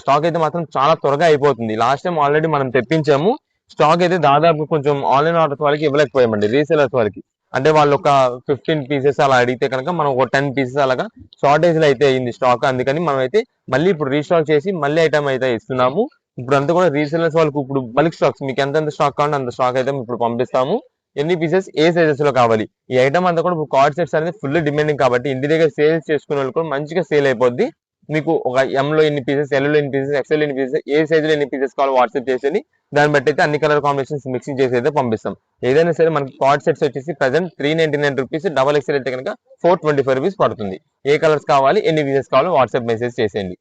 స్టాక్ అయితే మాత్రం చాలా త్వరగా అయిపోతుంది. లాస్ట్ టైం ఆల్రెడీ మనం తెప్పించాము, స్టాక్ అయితే దాదాపు కొంచెం ఆన్లైన్ ఆర్డర్స్ వాళ్ళకి ఇవ్వలేకపోయామండి, రీసేలర్స్ వాళ్ళకి. అంటే వాళ్ళు ఒక 15 పీసెస్ అలా అడిగితే కనుక మనం ఒక 10 పీసెస్ అలాగా షార్టేజ్ లో అయితే అయింది స్టాక్. అందుకని మనం అయితే మళ్ళీ ఇప్పుడు రీస్టాక్ చేసి మళ్ళీ ఐటమ్ అయితే ఇస్తున్నాము. ఇప్పుడు అంతా కూడా రీసేలర్స్ వాళ్ళకి ఇప్పుడు బల్క్ స్టాక్స్, మీకు ఎంత స్టాక్ కావాలంటే అంత స్టాక్ అయితే ఇప్పుడు పంపిస్తాము. ఎన్ని పీసెస్ ఏ సైజెస్ లో కావాలి, ఈ ఐటమ్ అంతా కూడా ఇప్పుడు కార్డ్ సెట్స్ అనేది ఫుల్ డిమాండింగ్ కాబట్టి ఇంటి దగ్గర సేల్స్ చేసుకునే వాళ్ళు కూడా మంచిగా సేల్ అయిపోద్ది. మీకు ఒక ఎం లో ఎన్ని పీసెస్, ఎల్ లో ఎన్ని పీసెస్, ఎక్స్ఎల్ ఎన్ని పీసెస్, ఏ సైజ్ లో ఎన్ని పీసెస్ కావాలో వాట్సాప్ చేసేది, దాన్ని బట్టి అయితే అన్ని కలర్ కాంబినేషన్స్ మిక్సింగ్ చేసి అయితే పంపిస్తాం. ఏదైనా సరే మనకి కార్డ్ సెట్స్ వచ్చేసి ప్రెసెంట్ 399 రూపీస్, డబల్ ఎక్స్ఎల్ అయితే కనుక 425 రూపీస్ పడుతుంది. ఏ కలర్స్ కావాలి, ఎన్ని పీసెస్ కావాలో వాట్సాప్ మెసేజ్ చేసేయండి.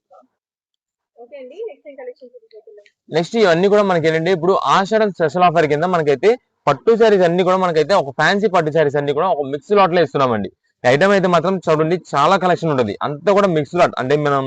నెక్స్ట్ ఇవన్నీ కూడా మనకి ఏంటంటే ఇప్పుడు ఆషాఢం స్పెషల్ ఆఫర్ కింద మనకైతే పట్టు శారీస్ అన్ని కూడా మనకైతే ఒక ఫ్యాన్సీ పట్టు శారీస్ అన్ని కూడా ఒక మిక్స్ లాట్ లో ఇస్తున్నామండి. ఐటమ్ అయితే మాత్రం చూడండి చాలా కలెక్షన్ ఉంటుంది, అంతా కూడా మిక్స్ లాట్. అంటే మనం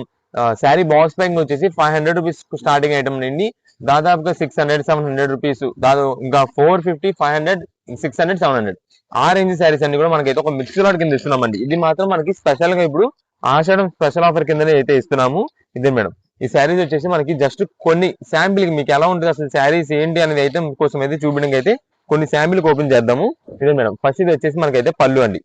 శారీ బాక్స్ ప్యాకింగ్ వచ్చేసి 500 రూపీస్ స్టార్టింగ్ ఐటమ్ నుండి దాదాపుగా 600-700 రూపీస్, దాదాపు ఇంకా 450, 500, 600, 700 ఆ రేంజ్ శారీస్ అన్ని కూడా మనకైతే ఒక మిక్స్ లాట్ కింద ఇస్తున్నామండి. ఇది మాత్రం మనకి స్పెషల్ గా ఇప్పుడు ఆషాఢం స్పెషల్ ఆఫర్ కిందనే అయితే ఇస్తున్నాము. ఇదే మేడం, ఈ శారీస్ వచ్చేసి మనకి జస్ట్ కొన్ని శాంపిల్ మీకు ఎలా ఉంటుంది అసలు శారీస్ ఏంటి అనేది అయితే కోసం అయితే చూపించడానికి అయితే కొన్ని శాంపిల్ ఓపెన్ చేద్దాము. ఇదే మేడం, ఫస్ట్ ఇది వచ్చేసి మనకైతే పళ్ళు అండి.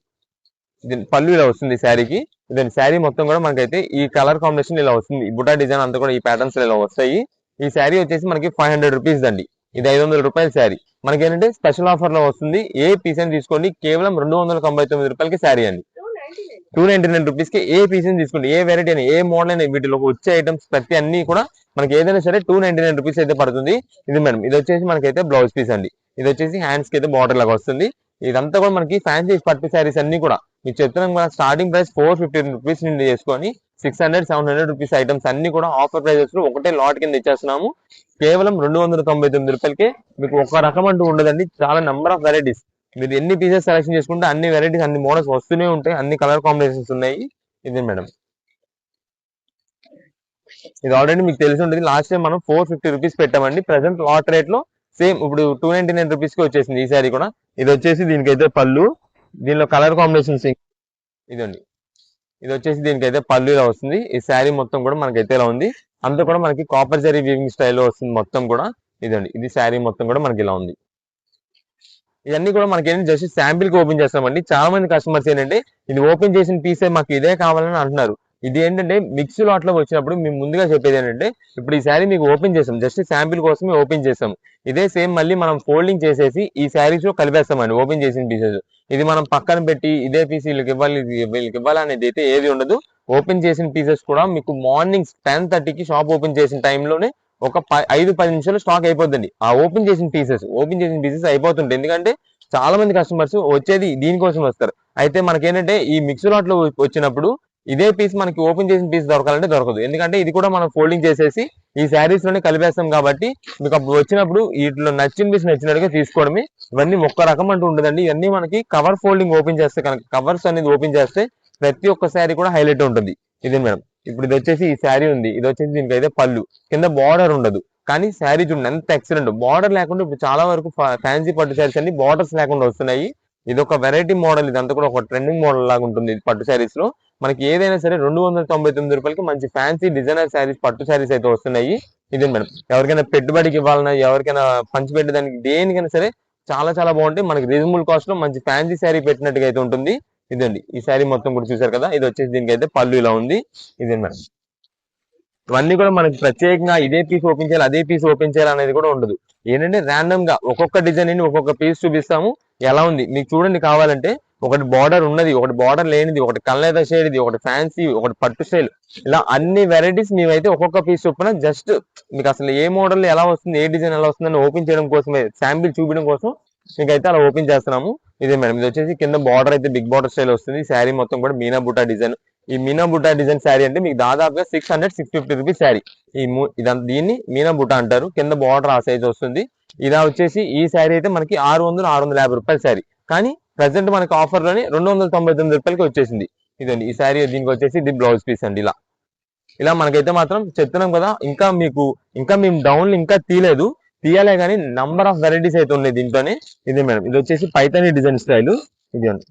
ఇది పళ్ళు ఇలా వస్తుంది శారీకి. ఇదండి శారీ మొత్తం కూడా మనకైతే ఈ కలర్ కాంబినేషన్ ఇలా వస్తుంది, బుటా డిజైన్ అంతా కూడా ఈ ప్యాటర్న్స్ ఇలా వస్తాయి. ఈ శారీ వచ్చేసి మనకి 500 రూపీస్ అండి. ఇది 500 రూపాయల శారీ. మనకి ఏంటంటే స్పెషల్ ఆఫర్ లో వస్తుంది. ఏ పీస్ అని తీసుకోండి కేవలం 299 రూపాయలకి శారీ అండి. 299 రూపీస్ కి ఏ పీస్ తీసుకోండి, ఏ వెరైటీ అని, ఏ మోడల్ అయినా వీటిలో వచ్చే ఐటమ్స్ ప్రతి అన్ని కూడా మనకి ఏదైనా సరే 299 రూపీస్ అయితే పడుతుంది. ఇది మేడం, ఇది వచ్చేసి మనకైతే బ్లౌజ్ పీస్ అండి. ఇది వచ్చేసి హ్యాండ్స్ కి అయితే బార్డర్ లాగా వస్తుంది. ఇదంతా కూడా మనకి ఫ్యాన్సీ పట్టు శారీస్ అన్ని కూడా మీకు చెప్తున్నాం కదా, స్టార్టింగ్ ప్రైస్ 450 రూపీస్ నుండి చేసుకొని 600-700 రూపీస్ ఐటమ్స్ అన్ని కూడా ఆఫర్ ప్రైజెస్ లో ఒకటే లాట్ కింద ఇచ్చేస్తున్నాము. కేవలం 299 రూపాయలకే మీకు ఒక రకం అంటూ ఉండదండి, చాలా నెంబర్ ఆఫ్ వెరైటీస్. మీరు ఎన్ని పీసెస్ సెలెక్షన్ చేసుకుంటే అన్ని వెరైటీస్, అన్ని మోడల్స్ వస్తూనే ఉంటాయి, అన్ని కలర్ కాంబినేషన్స్ ఉన్నాయి. ఇది మేడం, ఇది ఆల్రెడీ మీకు తెలిసి ఉంటుంది. లాస్ట్ టైం మనం 450 రూపీస్ పెట్టామండి. ప్రెసెంట్ లాట్ రేట్ లో సేమ్ ఇప్పుడు 299 రూపీస్ కి వచ్చేసింది ఈ సారీ కూడా. ఇది వచ్చేసి దీనికైతే పళ్ళు, దీనిలో కలర్ కాంబినేషన్స్ ఇదండి. ఇది వచ్చేసి దీనికైతే పళ్ళు ఇలా వస్తుంది. ఈ శారీ మొత్తం కూడా మనకైతే ఇలా ఉంది, అంతా కూడా మనకి కాపర్ జరీ వీవింగ్ స్టైల్లో వస్తుంది మొత్తం కూడా. ఇదండి, ఇది శారీ మొత్తం కూడా మనకి ఇలా ఉంది. ఇవన్నీ కూడా మనకి ఏంటి జస్ట్ శాంపిల్ కి ఓపెన్ చేస్తామండి. చాలా మంది కస్టమర్స్ ఏంటంటే ఇది ఓపెన్ చేసిన పీసే మాకు ఇదే కావాలని అంటున్నారు. ఇది ఏంటంటే మిక్స్ లాట్ లో వచ్చినప్పుడు మేము ముందుగా చెప్పేది ఏంటంటే, ఇప్పుడు ఈ శారీ మీకు ఓపెన్ చేసాం, జస్ట్ శాంపిల్ కోసమే ఓపెన్ చేసాం. ఇదే సేమ్ మళ్ళీ మనం ఫోల్డింగ్ చేసేసి ఈ శారీస్ లో కలిపేస్తామండి ఓపెన్ చేసిన పీసెస్. ఇది మనం పక్కన పెట్టి ఇదే పీస్ వీళ్ళకి ఇవ్వాలి వీళ్ళకి ఇవ్వాలి అనేది అయితే ఏది ఉండదు. ఓపెన్ చేసిన పీసెస్ కూడా మీకు మార్నింగ్ 10:30కి షాప్ ఓపెన్ చేసిన టైంలోనే ఒక 5-10 నిమిషాలు స్టాక్ అయిపోద్దండి. ఆ ఓపెన్ చేసిన పీసెస్ అయిపోతుంటాయి. ఎందుకంటే చాలా మంది కస్టమర్స్ వచ్చేది దీనికోసం వస్తారు. అయితే మనకేంటంటే ఈ మిక్స్ లాట్ లో వచ్చినప్పుడు ఇదే పీస్ మనకి ఓపెన్ చేసిన పీస్ దొరకాలంటే దొరకదు. ఎందుకంటే ఇది కూడా మనం ఫోల్డింగ్ చేసేసి ఈ శారీస్ లోనే కలిపేస్తాం కాబట్టి మీకు అప్పుడు వచ్చినప్పుడు వీటిలో నచ్చిన పీస్ నచ్చినట్టుగా తీసుకోవడమే. ఇవన్నీ ఒక్క రకం అంటూ ఉండదండి. ఇవన్నీ మనకి కవర్ ఫోల్డింగ్ ఓపెన్ చేస్తే కనుక కవర్స్ అనేది ఓపెన్ చేస్తే ప్రతి ఒక్క శారీ కూడా హైలైట్ ఉంటుంది. ఇదే మేడం. ఇప్పుడు ఇది వచ్చేసి ఈ శారీ ఉంది. ఇది వచ్చేసి దీనికి అయితే పళ్ళు, కింద బార్డర్ ఉండదు. కానీ శారీ చూడండి ఎంత ఎక్సలెంట్. బార్డర్ లేకుండా ఇప్పుడు చాలా వరకు ఫ్యాన్సీ పట్టు శారీస్ అన్ని బార్డర్స్ లేకుండా వస్తున్నాయి. ఇది ఒక వెరైటీ మోడల్. ఇదంతా కూడా ఒక ట్రెండింగ్ మోడల్ లాగా ఉంటుంది పట్టు శారీస్ లో. మనకి ఏదైనా సరే 299 రూపాయలకి మంచి ఫ్యాన్సీ డిజైనర్ శారీస్ పట్టు శారీస్ అయితే వస్తున్నాయి. ఇదే మేడం. ఎవరికైనా పెట్టుబడికి ఇవ్వాలన్నా, ఎవరికైనా పంచి పెట్టడానికి, దేనికైనా సరే చాలా చాలా బాగుంటాయి. మనకి రీజనబుల్ కాస్ట్ లో మంచి ఫ్యాన్సీ శారీ పెట్టినట్టుగా అయితే ఉంటుంది. ఇదండి ఈ శారీ మొత్తం కూడా చూసారు కదా. ఇది వచ్చేసి దీనికి అయితే పళ్ళు ఇలా ఉంది. ఇదే మేడం. ఇవన్నీ కూడా మనకి ప్రత్యేకంగా ఇదే పీస్ ఓపెన్ చేయాలి, అదే పీస్ ఓపెన్ చేయాలి అనేది కూడా ఉండదు. ఏంటంటే ర్యాండమ్ గా ఒక్కొక్క డిజైన్ ని ఒక్కొక్క పీస్ చూపిస్తాము. ఎలా ఉంది మీకు చూడండి కావాలంటే. ఒకటి బార్డర్ ఉన్నది, ఒకటి బార్డర్ లేనిది, ఒకటి కల్నేత షేడ్ ఇది, ఒకటి ఫ్యాన్సీ, ఒకటి పట్టు స్టైల్, ఇలా అన్ని వెరైటీస్ మేమైతే ఒక్కొక్క పీస్ చొప్పున జస్ట్ మీకు అసలు ఏ మోడల్ ఎలా వస్తుంది, ఏ డిజైన్ ఎలా వస్తుందని ఓపెన్ చేయడం కోసమే, శాంపిల్ చూపించడం కోసం మీకైతే అలా ఓపెన్ చేస్తున్నాము. ఇదే మేడం. ఇది వచ్చేసి కింద బార్డర్ అయితే బిగ్ బార్డర్ స్టైల్ వస్తుంది. శారీ మొత్తం కూడా మీనా బుటా డిజైన్. ఈ మీనా బుటా డిజైన్ శారీ అంటే మీకు దాదాపుగా 600-650 రూపీస్ శారీ. దీన్ని మీనా బుటా అంటారు. కింద బార్డర్ ఆ సైజ్ వస్తుంది. ఇలా వచ్చేసి ఈ శారీ అయితే మనకి 600-650 రూపాయల శారీ. కానీ ప్రెసెంట్ మనకి ఆఫర్ లోనే 299 రూపాయలకి వచ్చేసింది. ఇదండి ఈ శారీ. దీనికి వచ్చేసి ఇది బ్లౌజ్ పీస్ అండి. ఇలా ఇలా మనకైతే మాత్రం చెప్తున్నాం కదా. ఇంకా మేము డౌన్ ఇంకా తీయలే కానీ నంబర్ ఆఫ్ వెరైటీస్ అయితే ఉన్నాయి దీంట్లోనే. ఇది మేడం. ఇది వచ్చేసి పైతాని డిజైన్ స్టైల్. ఇదండి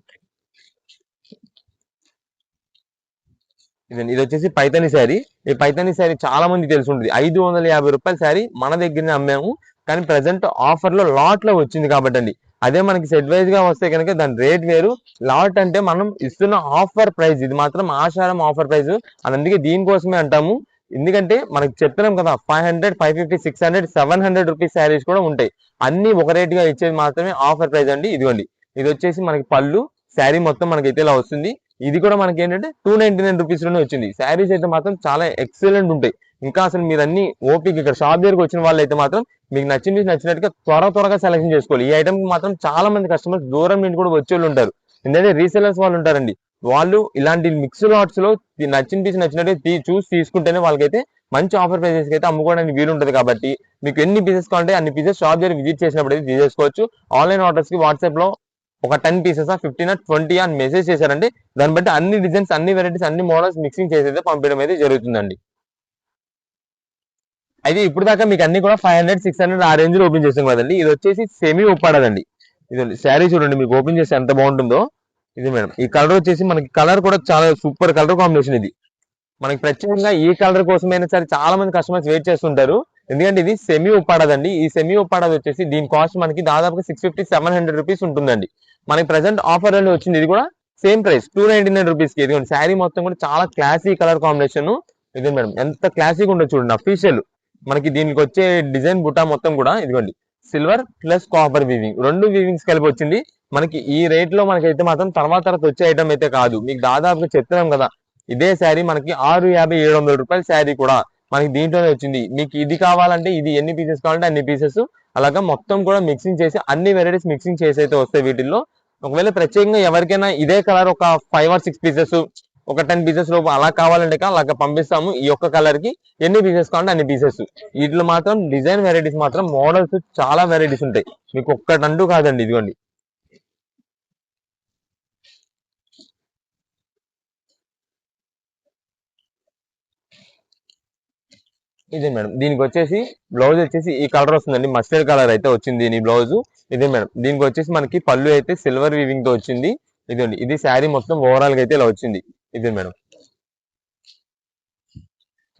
ఇది వచ్చేసి పైతాని శారీ. ఈ పైతాని శారీ చాలా మంది తెలిసి ఉంటుంది. 550 రూపాయల శారీ మన దగ్గరనే అమ్మాము. కానీ ప్రెసెంట్ ఆఫర్ లో లాట్ లో వచ్చింది కాబట్టి అండి. అదే మనకి సెట్ వైజ్ గా వస్తే కనుక దాని రేట్ వేరు. లాట్ అంటే మనం ఇస్తున్న ఆఫర్ ప్రైస్. ఇది మాత్రం ఆషాఢం ఆఫర్ ప్రైస్. అందుకే దీనికోసమే అంటాము. ఎందుకంటే మనకి చెప్తున్నాం కదా 500, 550, 600, 700 రూపీస్ శారీస్ కూడా ఉంటాయి. అన్ని ఒక రేట్ గా ఇచ్చేది మాత్రమే ఆఫర్ ప్రైస్ అండి. ఇదిగోండి. ఇది వచ్చేసి మనకి పళ్ళు. శారీ మొత్తం మనకైతే ఇలా వస్తుంది. ఇది కూడా మనకి ఏంటంటే 299 రూపీస్ లోనే వచ్చింది. శారీస్ అయితే మాత్రం చాలా ఎక్సలెంట్ ఉంటాయి. ఇంకా అసలు మీరు అన్ని ఓపిక ఇక్కడ షాప్ దగ్గరకు వచ్చిన వాళ్ళు అయితే మాత్రం మీకు నచ్చినట్టుగా త్వరగా సెలెక్షన్ చేసుకోవాలి. ఈ ఐటమ్ కి మాత్రం చాలా మంది కస్టమర్స్ దూరం నుండి కూడా వచ్చే వాళ్ళు ఉంటారు. ఎందుకంటే రీసెలర్స్ వాళ్ళు ఉంటారండి. వాళ్ళు ఇలాంటి మిక్స్ లాట్స్ లో నచ్చిన పీస్ నచ్చినట్టు చూసి తీసుకుంటేనే వాళ్ళకైతే మంచి ఆఫర్ ప్రైసెస్ అయితే అమ్ముకోవడానికి వీలు ఉంటుంది. కాబట్టి మీకు ఎన్ని పీసెస్ కావాలంటే అన్ని పీసెస్ షాప్ దగ్గర విజిట్ చేసినప్పుడు అయితే తీసేసుకోవచ్చు. ఆన్లైన్ ఆర్డర్స్ కి వాట్సాప్ లో ఒక 10 పీసెస్ 15 20 అని మెసేజ్ చేశారంటే దాన్ని బట్టి అన్ని డిజైన్స్, అన్ని వెరైటీస్, అన్ని మోడల్స్ మిక్సింగ్ చేసి అయితే పంపించడం అయితే జరుగుతుందండి. అయితే ఇప్పుడు దాకా మీకు అన్ని కూడా 500-600 ఆ రేంజ్ లో ఓపెన్ చేసాం కదండి. ఇది వచ్చేసి సెమీ ఉప్పాడదండి. ఇది శారీ చూడండి మీకు ఓపెన్ చేస్తే ఎంత బాగుంటుందో. ఇది మేడం. ఈ కలర్ వచ్చేసి మనకి కలర్ కూడా చాలా సూపర్ కలర్ కాంబినేషన్. ఇది మనకి ప్రత్యేకంగా ఈ కలర్ కోసమైనా సరే చాలా మంది కస్టమర్స్ వెయిట్ చేస్తుంటారు. ఎందుకంటే ఇది సెమీ ఉప్పాడదండి. ఈ సెమీ ఉప్పాడది వచ్చేసి దీని కాస్ట్ మనకి దాదాపుగా 650-700 రూపీస్ ఉంటుందండి. మనకి ప్రెసెంట్ ఆఫర్ అని వచ్చింది. ఇది కూడా సేమ్ ప్రైస్ 299 రూపీస్ కి. ఇదిగోండి శారీ మొత్తం కూడా చాలా క్లాసీ కలర్ కాంబినేషన్. ఇదే మేడం. ఎంత క్లాసీగా ఉండదు చూడండి. అఫీషియల్ మనకి దీనికి వచ్చే డిజైన్ బుటా మొత్తం కూడా ఇదిగోండి సిల్వర్ ప్లస్ కాపర్ వీవింగ్, 2 వీవింగ్స్ కలిపి వచ్చింది. మనకి ఈ రేట్ లో మనకైతే మాత్రం తర్వాత వచ్చే ఐటమ్ అయితే కాదు. మీకు దాదాపుగా చెప్తున్నాం కదా. ఇదే శారీ మనకి 650-700 రూపాయల శారీ కూడా మనకి దీంట్లోనే వచ్చింది. మీకు ఇది కావాలంటే ఇది, ఎన్ని పీసెస్ కావాలంటే అన్ని పీసెస్, అలాగా మొత్తం కూడా మిక్సింగ్ చేసి అన్ని వెరైటీస్ మిక్సింగ్ చేసి అయితే వస్తాయి వీటిల్లో. ఒకవేళ ప్రత్యేకంగా ఎవరికైనా ఇదే కలర్ ఒక 5 or 6 పీసెస్, ఒక 10 పీసెస్ లోపు అలా కావాలంటే అలాగా పంపిస్తాము. ఈ ఒక్క కలర్ కి ఎన్ని పీసెస్ కావాలంటే అన్ని పీసెస్. వీటిలో మాత్రం డిజైన్ వెరైటీస్ మాత్రం మోడల్స్ చాలా వెరైటీస్ ఉంటాయి. మీకు ఒక్కటంటూ కాదండి. ఇదిగోండి ఇదే మేడం. దీనికి వచ్చేసి బ్లౌజ్ వచ్చేసి ఈ కలర్ వస్తుందండి. మస్టర్డ్ కలర్ అయితే వచ్చింది దీని బ్లౌజ్. ఇదే మేడం. దీనికి వచ్చేసి మనకి పళ్ళు అయితే సిల్వర్ వీవింగ్ తో వచ్చింది. ఇదండి. ఇది శారీ మొత్తం ఓవరాల్ గా అయితే ఇలా వచ్చింది. ఇదే మేడం.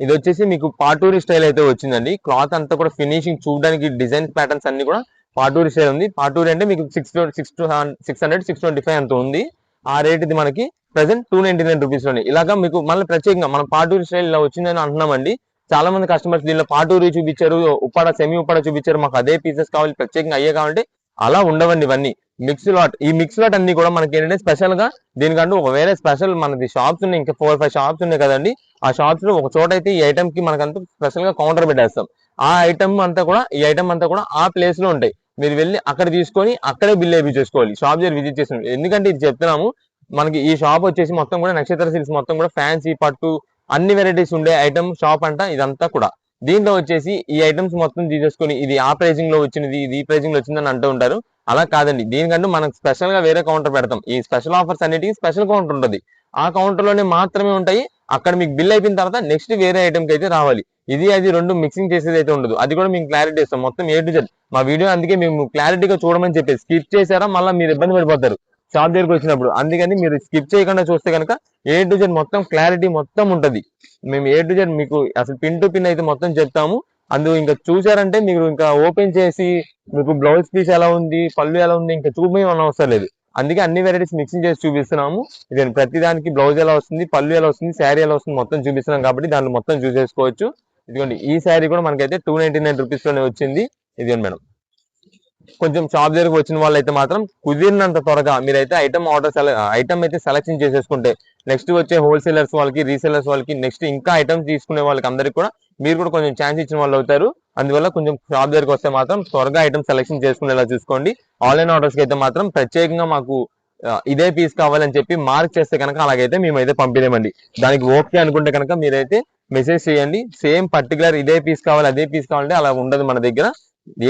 ఇది వచ్చేసి మీకు పాటూరి స్టైల్ అయితే వచ్చిందండి. క్లాత్ అంతా కూడా ఫినిషింగ్ చూడడానికి డిజైన్స్ ప్యాటర్న్స్ అన్ని కూడా పాటూరి స్టైల్ ఉంది. పాటూరి అంటే మీకు 600-625 అంత ఉంది. ఆ రేట్ ఇది మనకి ప్రెసెంట్ 299 రూపీస్ లోనే. ఇలాగా మీకు మళ్ళీ ప్రత్యేకంగా మనం పాటూరి స్టైల్ ఇలా వచ్చిందని అంటున్నామండి. చాలా మంది కస్టమర్స్ దీనిలో పాటూరి చూపించారు, ఉప్పాడ సెమీ ఉప్పాడ చూపించారు, మాకు అదే పీసెస్ కావాలి, ప్రత్యేకంగా అయ్యే కావాలంటే అలా ఉండవండి ఇవన్నీ. మిక్స్ లాట్, ఈ మిక్స్ లాట్ అన్ని కూడా మనకి ఏంటంటే స్పెషల్ గా దీనికంటూ ఒక వేరే స్పెషల్ మనది షాప్స్ ఉన్నాయి, ఇంకా 4-5 షాప్స్ ఉన్నాయి కదండి. ఆ షాప్స్ లో ఒక చోట అయితే ఈ ఐటమ్ కి మనకంతా స్పెషల్ గా కౌంటర్ పెట్టేస్తాం. ఆ ఐటమ్ అంతా కూడా ఈ ఐటమ్ అంతా కూడా ఆ ప్లేస్ లో ఉంటాయి. మీరు వెళ్ళి అక్కడ తీసుకొని అక్కడే బిల్ వేయించేసుకోవాలి, షాప్ దగ్గర విజిట్ చేసిన. ఎందుకంటే ఇది చెప్తున్నాము, మనకి ఈ షాప్ వచ్చేసి మొత్తం కూడా నక్షత్ర సిల్క్స్ మొత్తం కూడా ఫ్యాన్సీ పట్టు అన్ని వెరైటీస్ ఉండే ఐటమ్ షాప్ అంట ఇదంతా కూడా. దీంట్లో వచ్చేసి ఈ ఐటమ్స్ మొత్తం తీసేసుకొని ఇది ఆ ప్రైజింగ్ లో వచ్చినది, ఇది ఈ ప్రైజింగ్ లో వచ్చిందని అంటూ ఉంటారు. అలా కాదండి, దీనికంటూ మనం స్పెషల్ గా వేరే కౌంటర్ పెడతాం. ఈ స్పెషల్ ఆఫర్స్ అన్నిటికీ స్పెషల్ కౌంటర్ ఉంటుంది, ఆ కౌంటర్ లోనే మాత్రమే ఉంటాయి. అక్కడ మీకు బిల్ అయిపోయిన తర్వాత నెక్స్ట్ వేరే ఐటమ్ కి అయితే రావాలి. ఇది అది రెండు మిక్సింగ్ చేసేది అయితే ఉండదు. అది కూడా మీకు క్లారిటీ ఇస్తాం మొత్తం A to Z. మా వీడియో అందుకే మేము క్లారిటీగా చూడమని చెప్పేసి, స్కిప్ చేశారా మళ్ళీ మీరు ఇబ్బంది పడిపోతారు షాప్ దగ్గరకు వచ్చినప్పుడు. అందుకని మీరు స్కిప్ చేయకుండా చూస్తే కనుక A to Z మొత్తం క్లారిటీ మొత్తం ఉంటది. మేము A to Z మీకు అసలు పిన్ టు పిన్ అయితే మొత్తం చెప్తాము. అందు ఇంకా చూసారంటే మీరు ఇంకా ఓపెన్ చేసి మీకు బ్లౌజ్ పీస్ ఎలా ఉంది, పళ్ళు ఎలా ఉంది ఇంకా చూపించమని అవసరం లేదు. అందుకే అన్ని వెరైటీస్ మిక్సింగ్ చేసి చూపిస్తున్నాము. ఇది ప్రతి దానికి బ్లౌజ్ ఎలా వస్తుంది, పళ్ళు ఎలా వస్తుంది, శారీ ఎలా వస్తుంది మొత్తం చూపిస్తున్నాం కాబట్టి దాన్ని మొత్తం చూసేసుకోవచ్చు. ఇదిగోండి ఈ శారీ కూడా మనకైతే 299 రూపీస్ లోనే వచ్చింది. ఇదిగోండి మేడం. కొంచెం షాప్ దగ్గరకు వచ్చిన వాళ్ళు అయితే మాత్రం కుదిరినంత త్వరగా మీరైతే ఐటమ్ అయితే సెలెక్షన్ చేసేసుకుంటే నెక్స్ట్ వచ్చే హోల్సేలర్స్ వాళ్ళకి, రీసేలర్స్ వాళ్ళకి, నెక్స్ట్ ఇంకా ఐటమ్స్ తీసుకునే వాళ్ళకి అందరికి కూడా మీరు కూడా కొంచెం ఛాన్స్ ఇచ్చిన వాళ్ళు అవుతారు. అందువల్ల కొంచెం షాప్ దగ్గరకు వస్తే మాత్రం త్వరగా ఐటమ్ సెలెక్షన్ చేసుకునేలా చూసుకోండి. ఆన్లైన్ ఆర్డర్స్ కి అయితే మాత్రం ప్రత్యేకంగా మాకు ఇదే పీస్ కావాలని చెప్పి మార్క్ చేస్తే కనుక అలాగైతే మేమైతే పంపిణేమండి. దానికి ఓకే అనుకుంటే కనుక మీరైతే మెసేజ్ చేయండి. సేమ్ పర్టికులర్ ఇదే పీస్ కావాలి, అదే పీస్ కావాలంటే అలా ఉండదు మన దగ్గర.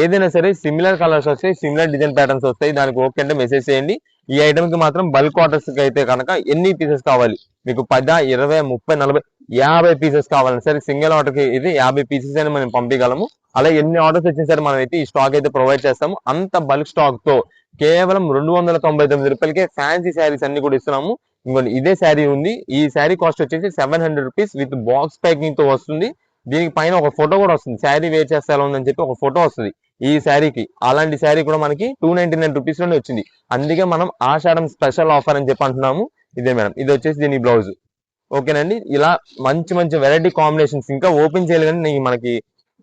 ఏదైనా సరే సిమిలర్ కలర్స్ వస్తాయి, సిమిలర్ డిజైన్ ప్యాటర్న్స్ వస్తాయి. దానికి ఓకే అంటే మెసేజ్ చేయండి. ఈ ఐటమ్ కి మాత్రం బల్క్ ఆర్డర్స్ కి అయితే కనుక ఎన్ని పీసెస్ కావాలి మీకు, 10, 20, 30, 40, 50 పీసెస్ కావాలని సరే సింగిల్ ఆర్డర్ కి ఇది 50 పీసెస్ అని మనం పంపించగలము. అలా ఎన్ని ఆర్డర్స్ వచ్చినా సరే మనం అయితే ఈ స్టాక్ అయితే ప్రొవైడ్ చేస్తాము. అంత బల్క్ స్టాక్ తో కేవలం 299 రూపాయలకే ఫ్యాన్సీ శారీస్ అన్ని కూడా ఇస్తున్నాము. ఇంకోటి ఇదే శారీ ఉంది, ఈ శారీ కాస్ట్ వచ్చేసి 700 రూపీస్ విత్ బాక్స్ ప్యాకింగ్ తో వస్తుంది. దీనికి పైన ఒక ఫోటో కూడా వస్తుంది, శారీ వేర్ చేస్తే ఎలా ఉందని చెప్పి ఒక ఫోటో వస్తుంది ఈ శారీకి. అలాంటి శారీ కూడా మనకి 299 రూపీస్ లోనే వచ్చింది. అందుకే మనం ఆషాఢం స్పెషల్ ఆఫర్ అని చెప్పి అంటున్నాము. ఇదే మేడం, ఇది వచ్చేసి దీని బ్లౌజ్. ఓకేనండి, ఇలా మంచి మంచి వెరైటీ కాంబినేషన్స్ ఇంకా ఓపెన్ చేయాలి కానీ మనకి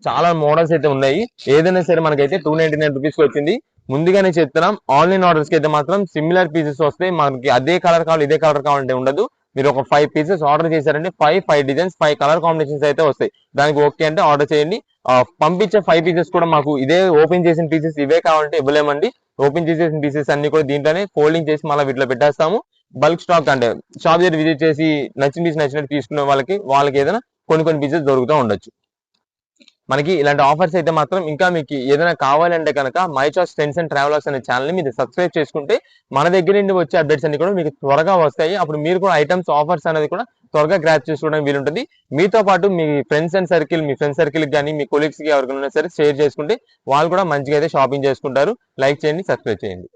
చాలా మోడల్స్ అయితే ఉన్నాయి. ఏదైనా సరే మనకైతే 299 రూపీస్ కి వచ్చింది. ముందుగానే చెప్తున్నాం, ఆన్లైన్ ఆర్డర్స్ కి అయితే మాత్రం సిమిలర్ పీసెస్ వస్తాయి. మనకి అదే కలర్ కావాలి, ఇదే కలర్ కావాలంటే ఉండదు. మీరు ఒక 5 పీసెస్ ఆర్డర్ చేశారంటే 5 డిజైన్స్, 5 కలర్ కాంబినేషన్స్ అయితే వస్తాయి. దానికి ఓకే అంటే ఆర్డర్ చేయండి. పంపించే 5 పీసెస్ కూడా మాకు ఇదే ఓపెన్ చేసిన పీసెస్ ఇవే కావాలంటే ఇవ్వలేమండి. ఓపెన్ చేసేసిన పీసెస్ అన్ని కూడా దీంట్లోనే ఫోల్డింగ్ చేసి మళ్ళీ వీటిలో పెట్టేస్తాము. బల్క్ స్టాక్ అంటే షాప్ దగ్గర విజిట్ చేసి నచ్చిన పీస్ నచ్చినట్టు తీసుకునే వాళ్ళకి ఏదైనా కొన్ని పీసెస్ దొరుకుతూ ఉండొచ్చు. మనకి ఇలాంటి ఆఫర్స్ అయితే మాత్రం ఇంకా మీకు ఏదైనా కావాలంటే కనుక my choice friends and travellers అనే ఛానల్ ని మీరు సబ్స్క్రైబ్ చేసుకుంటే మన దగ్గర నుండి వచ్చే అప్డేట్స్ అన్ని కూడా మీకు త్వరగా వస్తాయి. అప్పుడు మీరు కూడా ఐటమ్స్ ఆఫర్స్ అనేది కూడా త్వరగా గ్రాప్ చేసుకోవడానికి వీలుంటుంది. మీతో పాటు మీ ఫ్రెండ్స్ సర్కిల్ కానీ మీ కొలీగ్స్ కి ఎవరికైనా సరే షేర్ చేసుకుంటే వాళ్ళు కూడా మంచిగా అయితే షాపింగ్ చేసుకుంటారు. లైక్ చేయండి, సబ్స్క్రైబ్ చేయండి.